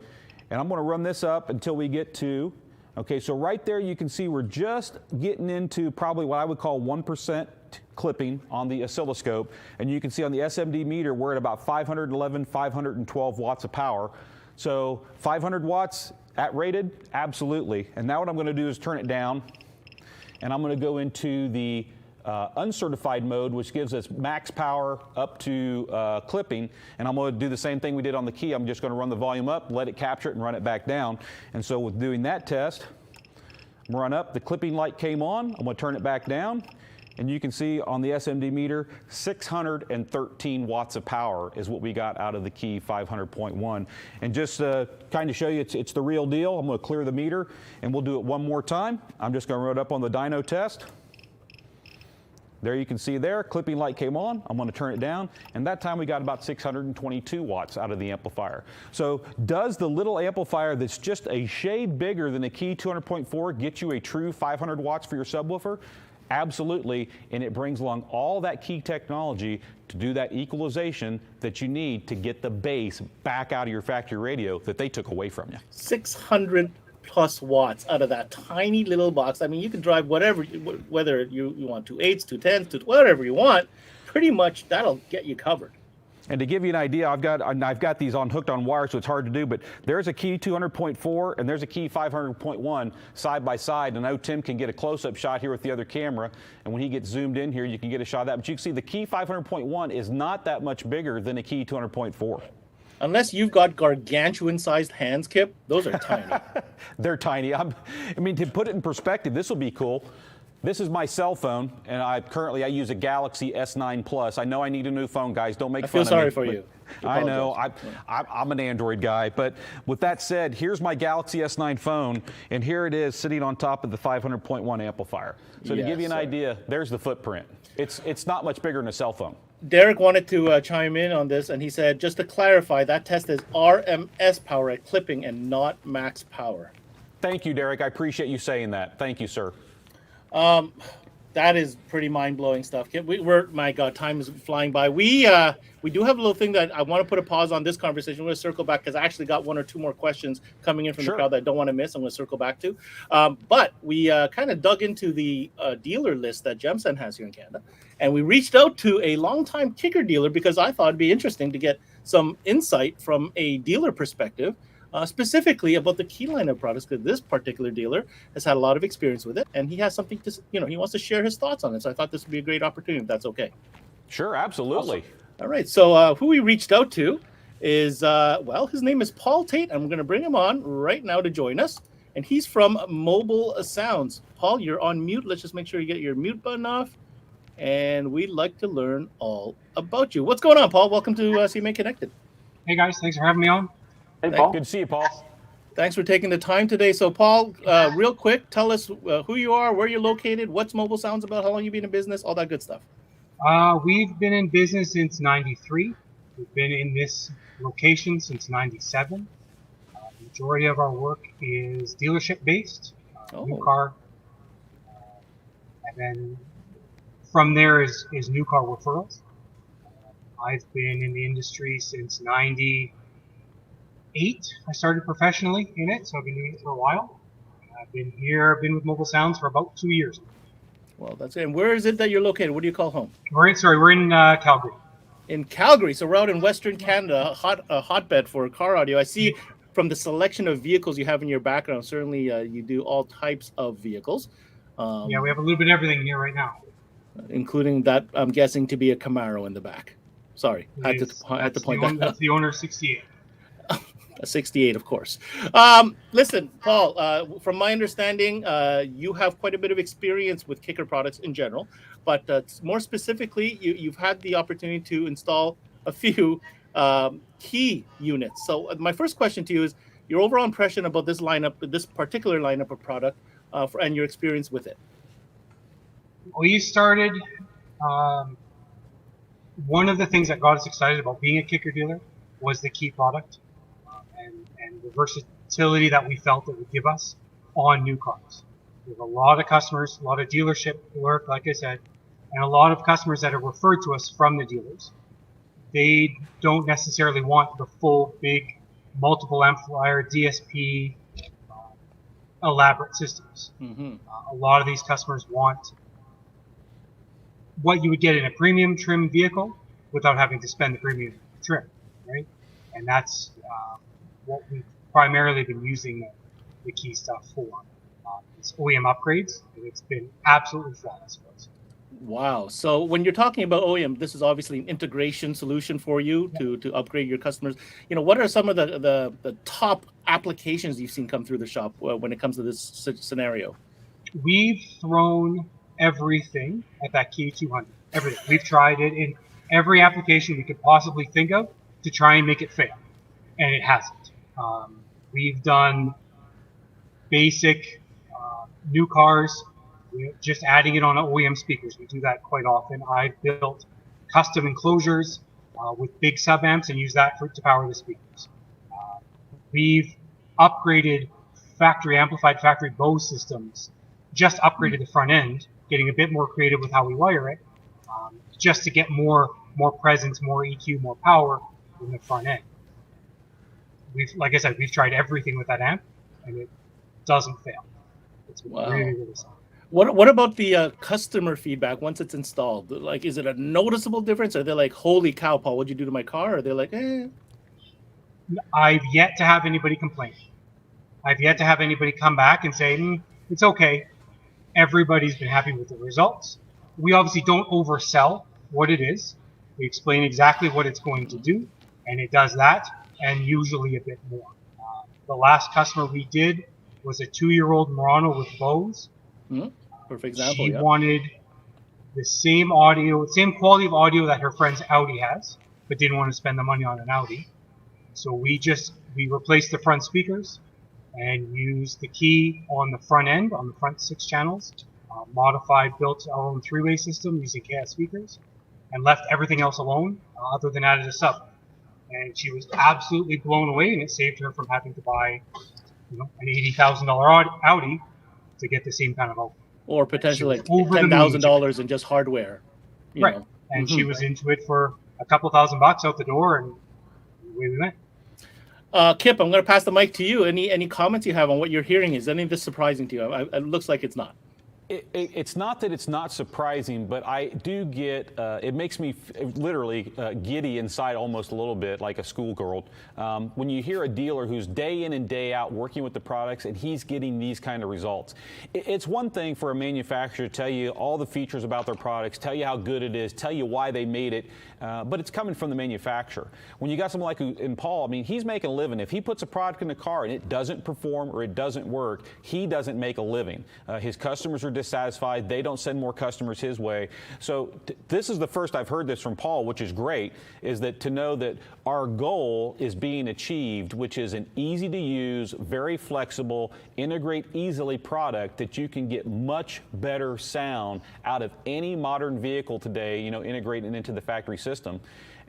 and I'm going to run this up until we get to, okay, so right there you can see we're just getting into probably what I would call 1% clipping on the oscilloscope, and you can see on the SMD meter we're at about 511, 512 watts of power. So 500 watts at rated? Absolutely. And now what I'm going to do is turn it down, and I'm going to go into the uncertified mode, which gives us max power up to clipping, and I'm going to do the same thing we did on the Key. I'm just going to run the volume up, let it capture it, and run it back down. And so with doing that test, run up, the clipping light came on, I'm going to turn it back down, and you can see on the SMD meter, 613 watts of power is what we got out of the Key 500.1. And just kind of show you it's the real deal, I'm going to clear the meter, and we'll do it one more time. I'm just going to run it up on the dyno test. There you can see there, clipping light came on, I'm going to turn it down, and that time we got about 622 watts out of the amplifier. So does the little amplifier that's just a shade bigger than the Key 200.4 get you a true 500 watts for your subwoofer? Absolutely, and it brings along all that Key technology to do that equalization that you need to get the bass back out of your factory radio that they took away from you. 600 plus watts out of that tiny little box. I mean, you can drive whatever, whether you want 2 8s, 2 10s, to whatever you want. Pretty much that'll get you covered. And to give you an idea, I've got these hooked on wire, so it's hard to do, but there's a Key 200.4 and there's a Key 500.1 side by side. And I know Tim can get a close-up shot here with the other camera, and when he gets zoomed in here, you can get a shot of that. But you can see the Key 500.1 is not that much bigger than a Key 200.4. Unless you've got gargantuan-sized hands, Kip, those are tiny. They're tiny. I mean, to put it in perspective, this will be cool. This is my cell phone, and I use a Galaxy S9 Plus. I know I need a new phone, guys. Don't make fun of me. I feel sorry for you. I know. I'm an Android guy. But with that said, here's my Galaxy S9 phone, and here it is sitting on top of the 500.1 amplifier. So to give you an idea, there's the footprint. It's not much bigger than a cell phone. Derek wanted to chime in on this, and he said, just to clarify, that test is RMS power at clipping and not max power. Thank you, Derek. I appreciate you saying that. Thank you, sir. That is pretty mind-blowing stuff. My God, time is flying by. We do have a little thing that I want to put a pause on this conversation. We're going to circle back because I actually got 1 or 2 more questions coming in from the crowd that I don't want to miss. I'm going to circle back to. But we kind of dug into the dealer list that Gemsen has here in Canada. And we reached out to a longtime Kicker dealer because I thought it'd be interesting to get some insight from a dealer perspective, specifically about the Key line of products, because this particular dealer has had a lot of experience with it, and he has something to, he wants to share his thoughts on it. So I thought this would be a great opportunity, if that's okay. Sure, absolutely. Awesome. All right, so who we reached out to is, his name is Paul Tate. I'm going to bring him on right now to join us, and he's from Mobile Sounds. Paul, you're on mute. Let's just make sure you get your mute button off, and we'd like to learn all about you. What's going on, Paul? Welcome to CMA Connected. Hey, guys. Thanks for having me on. Hey, Paul. Good to see you, Paul. Thanks for taking the time today. So, Paul, real quick, tell us who you are, where you're located, what's Mobile Sounds about, how long you've been in business, all that good stuff. We've been in business since '93. We've been in this location since '97. The majority of our work is dealership-based, new car. And then from there is new car referrals. I've been in the industry since '98. I started professionally in it, so I've been doing it for a while. I've been with Mobile Sounds for about 2 years. Well, that's it. And where is it that you're located? What do you call home? We're in Calgary. In Calgary, so we're out in Western Canada, a hotbed for car audio. I see from the selection of vehicles you have in your background, certainly you do all types of vehicles. Yeah, we have a little bit of everything here right now, including that I'm guessing to be a Camaro in the back. Sorry, I had to point that out. That's the owner 68. A 68, of course. Listen, Paul, from my understanding, you have quite a bit of experience with Kicker products in general, but more specifically, you've had the opportunity to install a few key units. So my first question to you is your overall impression about this lineup, this particular lineup of product, and your experience with it. We started, one of the things that got us excited about being a Kicker dealer was the key product. And the versatility that we felt it would give us on new cars. We have a lot of customers, a lot of dealership work, like I said, and a lot of customers that are referred to us from the dealers. They don't necessarily want the full, big, multiple amplifier, DSP, elaborate systems. Mm-hmm. A lot of these customers want what you would get in a premium trim vehicle without having to spend the premium trim, right? And that's what we've primarily been using the key stuff for. It's OEM upgrades, and it's been absolutely flawless for us. Wow. So when you're talking about OEM, this is obviously an integration solution for you to upgrade your customers. You know, what are some of the top applications you've seen come through the shop when it comes to this scenario? We've thrown everything at that key 200. Everything. We've tried it in every application we could possibly think of to try and make it fail, and it hasn't. We've done basic new cars, just adding it on OEM speakers. We do that quite often. I've built custom enclosures with big sub amps and use that to power the speakers. We've upgraded factory amplified, factory Bose systems, just upgraded the front end, getting a bit more creative with how we wire it, just to get more presence, more EQ, more power in the front end. Like I said, we've tried everything with that amp, and it doesn't fail. It's really, really solid. What about the customer feedback once it's installed? Like, is it a noticeable difference? Are they like, holy cow, Paul, what'd you do to my car? Or are they like, eh? I've yet to have anybody complain. I've yet to have anybody come back and say, it's okay. Everybody's been happy with the results. We obviously don't oversell what it is. We explain exactly what it's going to do, and it does that, and usually a bit more. The last customer we did was a 2-year-old Murano with Bose. Perfect example. She wanted the same audio, same quality of audio that her friend's Audi has, but didn't want to spend the money on an Audi. So we replaced the front speakers and used the key on the front end, on the front 6 channels, modified, built our own 3-way system using KS speakers, and left everything else alone, other than added a sub. And she was absolutely blown away, and it saved her from having to buy, an $80,000 Audi to get the same kind of output. Or potentially like $10,000 in just hardware. You know. And she was into it for a couple $1,000 out the door, and away we went. Kip, I'm going to pass the mic to you. Any comments you have on what you're hearing? Is any of this surprising to you? It looks like it's not. It's not that it's not surprising, but I do get, it makes me literally giddy inside almost a little bit, like a schoolgirl, when you hear a dealer who's day in and day out working with the products and he's getting these kind of results. It's one thing for a manufacturer to tell you all the features about their products, tell you how good it is, tell you why they made it, but it's coming from the manufacturer. When you got someone like in Paul, I mean, he's making a living. If he puts a product in the car and it doesn't perform or it doesn't work, he doesn't make a living. His customers are dissatisfied. They don't send more customers his way. So this is the first I've heard this from Paul, which is great, is that to know that our goal is being achieved, which is an easy to use, very flexible, integrate easily product that you can get much better sound out of any modern vehicle today, integrating into the factory system.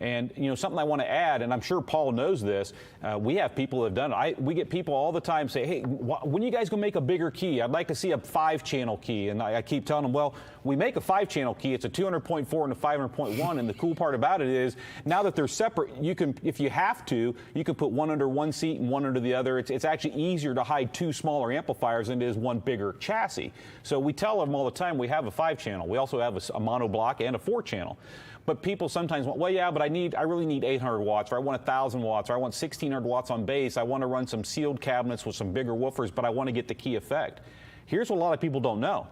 And, something I want to add, and I'm sure Paul knows this, we have people who have done it. We get people all the time say, hey, when are you guys going to make a bigger key? I'd like to see a 5-channel key. And I keep telling them, well, we make a 5-channel key. It's a 200.4 and a 500.1. And the cool part about it is now that they're separate, you can, if you have to, you can put one under one seat and one under the other. It's actually easier to hide 2 smaller amplifiers than it is one bigger chassis. So we tell them all the time we have a 5-channel. We also have a mono block and a 4-channel. But people sometimes want, well, yeah, but I really need 800 watts, or I want 1,000 watts, or I want 1,600 watts on bass. I want to run some sealed cabinets with some bigger woofers, but I want to get the key effect. Here's what a lot of people don't know.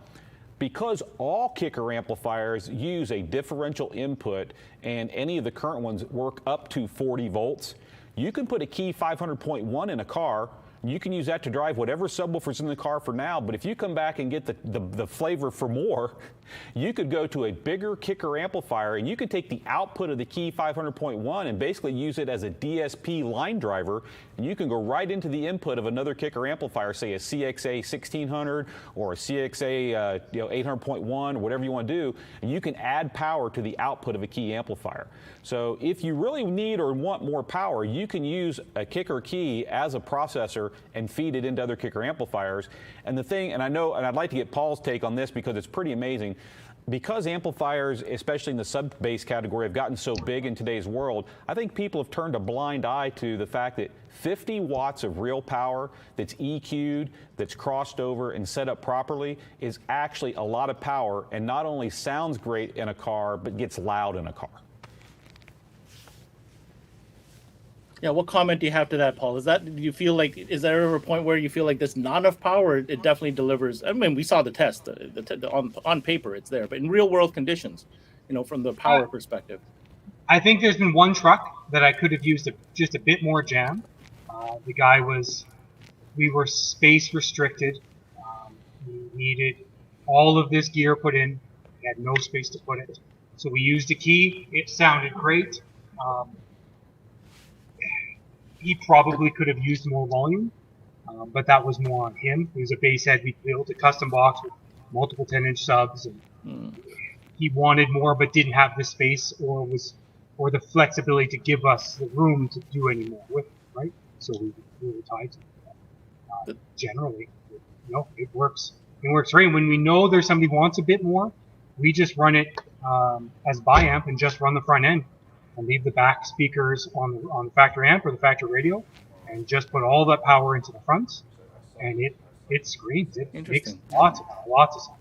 Because all Kicker amplifiers use a differential input, and any of the current ones work up to 40 volts, you can put a key 500.1 in a car. You can use that to drive whatever subwoofer's in the car for now, but if you come back and get the flavor for more, you could go to a bigger Kicker amplifier, and you could take the output of the key 500.1 and basically use it as a DSP line driver, and you can go right into the input of another Kicker amplifier, say a CXA 1600 or a CXA 800.1, or whatever you want to do, and you can add power to the output of a key amplifier. So if you really need or want more power, you can use a Kicker key as a processor and feed it into other Kicker amplifiers. And the thing, and I'd like to get Paul's take on this because it's pretty amazing, because amplifiers, especially in the sub-bass category, have gotten so big in today's world, I think people have turned a blind eye to the fact that 50 watts of real power that's EQ'd, that's crossed over and set up properly is actually a lot of power, and not only sounds great in a car, but gets loud in a car. Yeah, what comment do you have to that, Paul? Do you feel like, is there ever a point where you feel like there's not enough power? It definitely delivers. I mean, we saw the test, on paper it's there, but in real world conditions, from the power perspective. I think there's been one truck that I could have used just a bit more jam. We were space restricted. We needed all of this gear put in. We had no space to put it. So we used a key. It sounded great. He probably could have used more volume, but that was more on him. It was a bass head we built, a custom box with multiple 10-inch subs, and he wanted more but didn't have the space or the flexibility to give us the room to do any more with it, right? So we were tied to that. Generally, it works. It works great. When we know there's somebody who wants a bit more, we just run it as bi-amp and just run the front end, and leave the back speakers on the factory amp or the factory radio, and just put all that power into the fronts, and it screams. It makes lots of sound.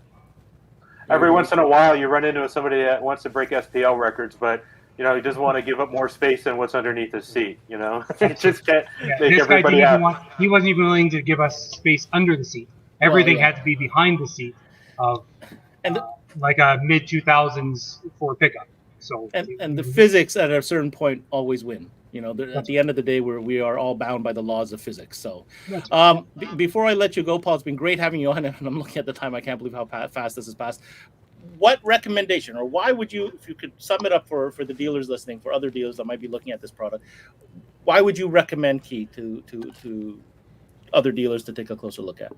Every once in a while, you run into somebody that wants to break SPL records, but he doesn't want to give up more space than what's underneath his seat. It just can't make everybody happy. He wasn't even willing to give us space under the seat. Everything had to be behind the seat of like a mid-2000s Ford pickup. So and the physics at a certain point always win. At the end of the day, we are all bound by the laws of physics. So before I let you go, Paul, it's been great having you on, and I'm looking at the time. I can't believe how fast this has passed. What recommendation, or why would you, if you could sum it up for the dealers listening, for other dealers that might be looking at this product, why would you recommend Key to other dealers to take a closer look at?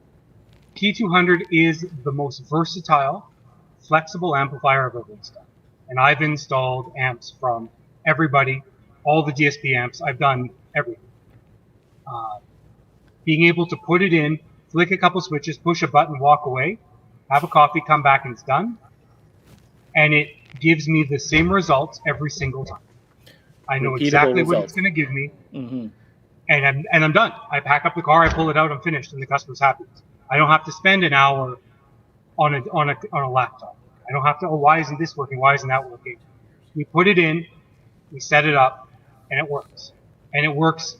Key 200 is the most versatile, flexible amplifier I've ever installed. And I've installed amps from everybody, all the DSP amps. I've done everything. Being able to put it in, flick a couple switches, push a button, walk away, have a coffee, come back, and it's done. And it gives me the same results every single time. I know exactly what it's going to give me, and I'm done. I pack up the car, I pull it out, I'm finished, and the customer's happy. I don't have to spend an hour on a laptop. I don't have to, why isn't this working? Why isn't that working? We put it in, we set it up, and it works. And it works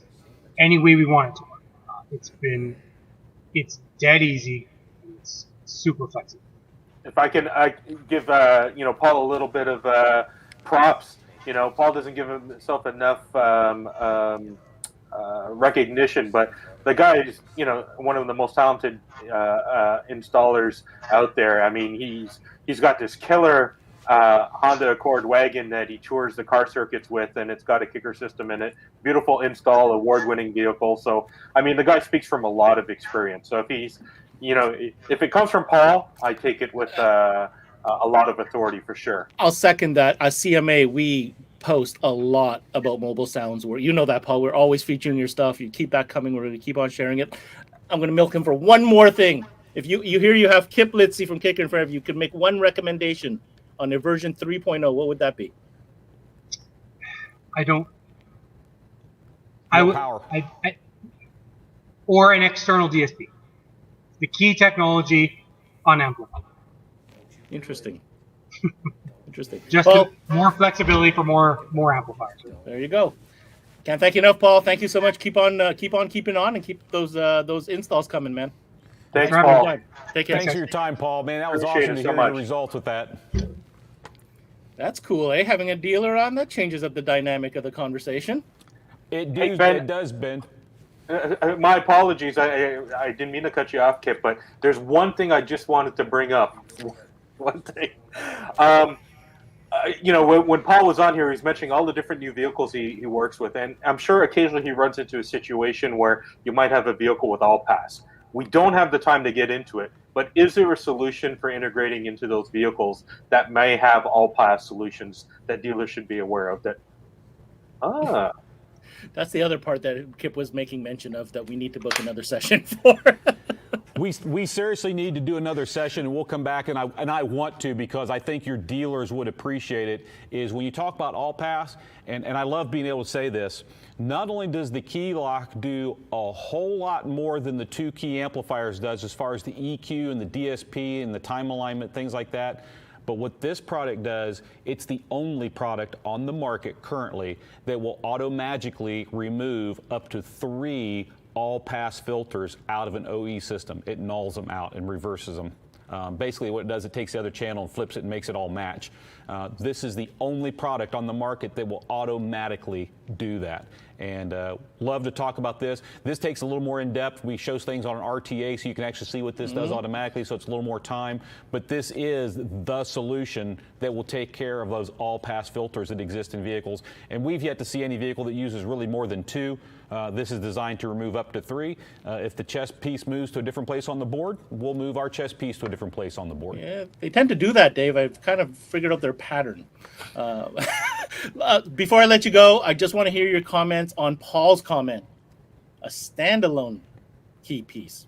any way we want it to work. It's dead easy, and it's super flexible. If I can give Paul a little bit of props. Paul doesn't give himself enough recognition, but the guy is one of the most talented installers out there. I mean, he's got this killer Honda Accord wagon that he tours the car circuits with, and it's got a Kicker system in it. Beautiful install, award-winning vehicle. So I mean, the guy speaks from a lot of experience. So if he's if it comes from Paul, I take it with a lot of authority for sure. I'll second that. At CMA, we post a lot about mobile sounds. That, Paul. We're always featuring your stuff. You keep that coming. We're going to keep on sharing it. I'm going to milk him for one more thing. If you have Kip Litsey from Kicker in front of you, could make one recommendation on their version 3.0, what would that be? Or an external DSP. The key technology unamplified. Interesting. Interesting. Just more flexibility for more amplifiers. There you go. Can't thank you enough, Paul. Thank you so much. Keep on keeping on, and keep those installs coming, man. Thanks, Paul. Take care. Thanks for your time, Paul. Man, that was Appreciate awesome to it so hear much. the results with that. That's cool, eh? Having a dealer on that changes up the dynamic of the conversation. It does, Ben. My apologies. I didn't mean to cut you off, Kip, but there's one thing I just wanted to bring up. One thing. When Paul was on here, he's mentioning all the different new vehicles he works with, and I'm sure occasionally he runs into a situation where you might have a vehicle with all pass. We don't have the time to get into it, but is there a solution for integrating into those vehicles that may have all pass solutions that dealers should be aware of? That's the other part that Kip was making mention of that we need to book another session for. We seriously need to do another session, and we'll come back, and I want to, because I think your dealers would appreciate it, is when you talk about all pass, and I love being able to say this, not only does the key lock do a whole lot more than the 2 key amplifiers does as far as the EQ and the DSP and the time alignment, things like that, but what this product does, it's the only product on the market currently that will auto-magically remove up to 3 all-pass filters out of an OE system. It nulls them out and reverses them. Basically what it does, it takes the other channel and flips it and makes it all match. This is the only product on the market that will automatically do that. And love to talk about this. This takes a little more in depth. We show things on an RTA so you can actually see what this does automatically, so it's a little more time. But this is the solution that will take care of those all-pass filters that exist in vehicles. And we've yet to see any vehicle that uses really more than 2. This is designed to remove up to 3. If the chest piece moves to a different place on the board, we'll move our chest piece to a different place on the board. Yeah, they tend to do that, Dave. I've kind of figured out their pattern. Before I let you go, I just want to hear your comments on Paul's comment. A standalone key piece.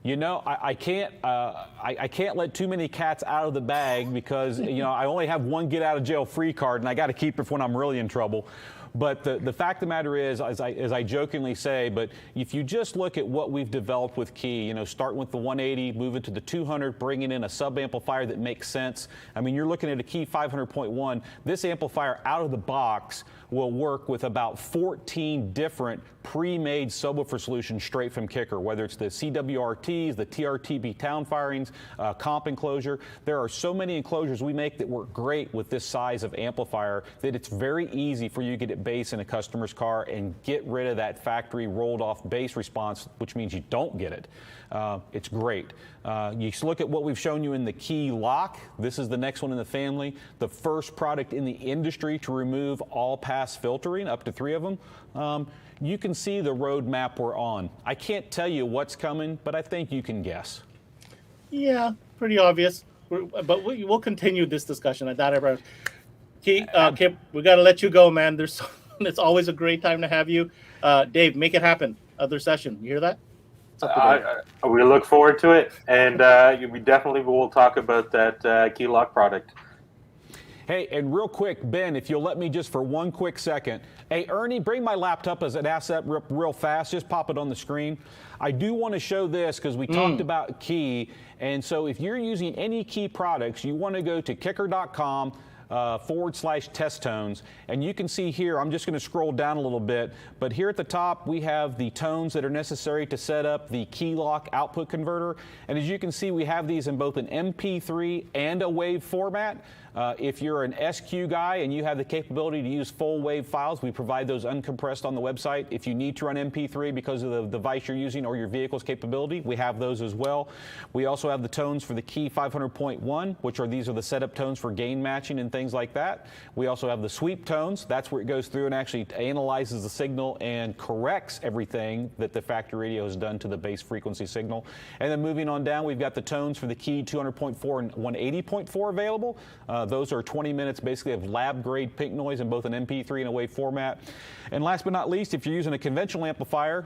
You know, I can't let too many cats out of the bag because, I only have one get out of jail free card, and I got to keep it for when I'm really in trouble. But the fact of the matter is, as I jokingly say, but if you just look at what we've developed with Key, starting with the 180, moving to the 200, bringing in a sub-amplifier that makes sense. I mean, you're looking at a Key 500.1. This amplifier out of the box will work with about 14 different pre-made subwoofer solutions straight from Kicker, whether it's the CWRTs, the TRTB town firings, comp enclosure. There are so many enclosures we make that work great with this size of amplifier that it's very easy for you to get it bass in a customer's car and get rid of that factory rolled off bass response, which means you don't get it. It's great. You look at what we've shown you in the Key lock. This is the next one in the family. The first product in the industry to remove all pass filtering, up to 3 of them. You can see the roadmap we're on. I can't tell you what's coming, but I think you can guess. Yeah, pretty obvious. But we'll continue this discussion. Kip, we got to let you go, man. It's always a great time to have you. Dave, make it happen. Other session. You hear that? We look forward to it, and we definitely will talk about that key lock product. Hey, and real quick, Ben, if you'll let me just for one quick second. Hey, Ernie, bring my laptop as an asset real fast. Just pop it on the screen. I do want to show this because we talked about Key. And so if you're using any Key products, you want to go to kicker.com /test tones, and you can see here, I'm just going to scroll down a little bit, but here at the top we have the tones that are necessary to set up the key lock output converter, and as you can see we have these in both an MP3 and a WAV format. If you're an SQ guy and you have the capability to use full WAV files, we provide those uncompressed on the website. If you need to run MP3 because of the device you're using or your vehicle's capability, we have those as well. We also have the tones for the Key 500.1, which these are the setup tones for gain matching and things like that. We also have the sweep tones. That's where it goes through and actually analyzes the signal and corrects everything that the factory radio has done to the base frequency signal. And then moving on down, we've got the tones for the Key 200.4 and 180.4 available. Those are 20 minutes basically of lab grade pink noise in both an MP3 and a WAV format. And last but not least, if you're using a conventional amplifier,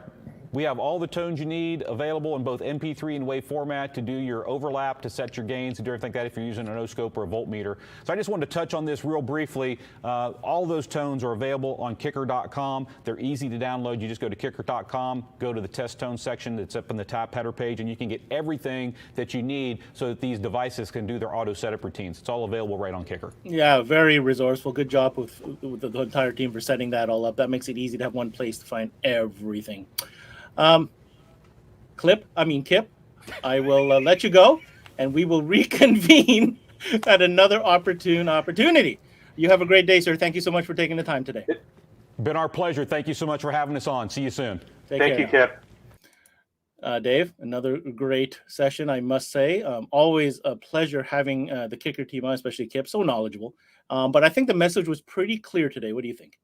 We have all the tones you need available in both MP3 and WAV format to do your overlap, to set your gains, to do everything like that if you're using an O-scope or a voltmeter. So I just wanted to touch on this real briefly. All those tones are available on Kicker.com. They're easy to download. You just go to Kicker.com, go to the test tone section that's up in the top header page, and you can get everything that you need so that these devices can do their auto setup routines. It's all available right on Kicker. Yeah, very resourceful. Good job with the entire team for setting that all up. That makes it easy to have one place to find everything. Kip, I will let you go, and we will reconvene at another opportune opportunity. You have a great day, sir. Thank you so much for taking the time today. Been our pleasure. Thank you so much for having us on. See you soon. Thank you, Kip. Dave, another great session, I must say. Always a pleasure having the Kicker team on, especially Kip, so knowledgeable. But I think the message was pretty clear today. What do you think?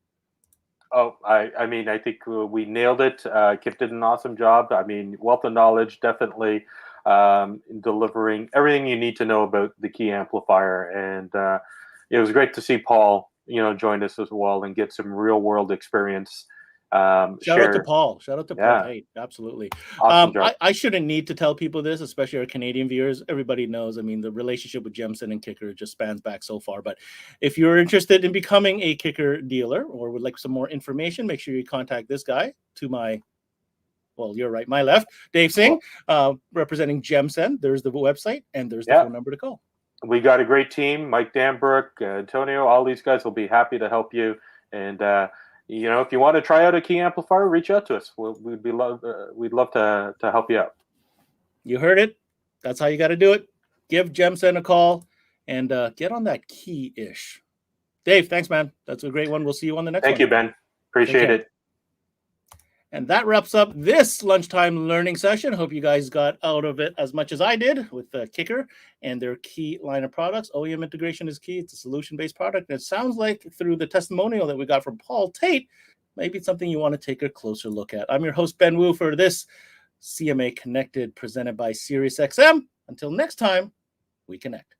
Oh, I mean, I think we nailed it. Kip did an awesome job. I mean, wealth of knowledge, definitely delivering everything you need to know about the key amplifier. And it was great to see Paul, join us as well and get some real world experience. Shout out to Paul. Paul Tate. Absolutely. Awesome job. I shouldn't need to tell people this, especially our Canadian viewers. Everybody knows. I mean, the relationship with Gemsen and Kicker just spans back so far. But if you're interested in becoming a Kicker dealer or would like some more information, make sure you contact this guy to my, well, you're right, my left, Dave Singh, representing Gemsen. There's the website and there's the phone number to call. We got a great team. Mike Danbrook, Antonio, all these guys will be happy to help you. And if you want to try out a key amplifier, reach out to us. We'd love to help you out. You heard it. That's how you got to do it. Give Gemsen a call and get on that key-ish. Dave, thanks, man. That's a great one. We'll see you on the next one. Thank you, Ben. Appreciate it. And that wraps up this lunchtime learning session. Hope you guys got out of it as much as I did with the Kicker and their key line of products. OEM integration is key. It's a solution-based product. And it sounds like through the testimonial that we got from Paul Tate, maybe it's something you want to take a closer look at. I'm your host, Ben Wu, for this CMA Connected presented by SiriusXM. Until next time, we connect.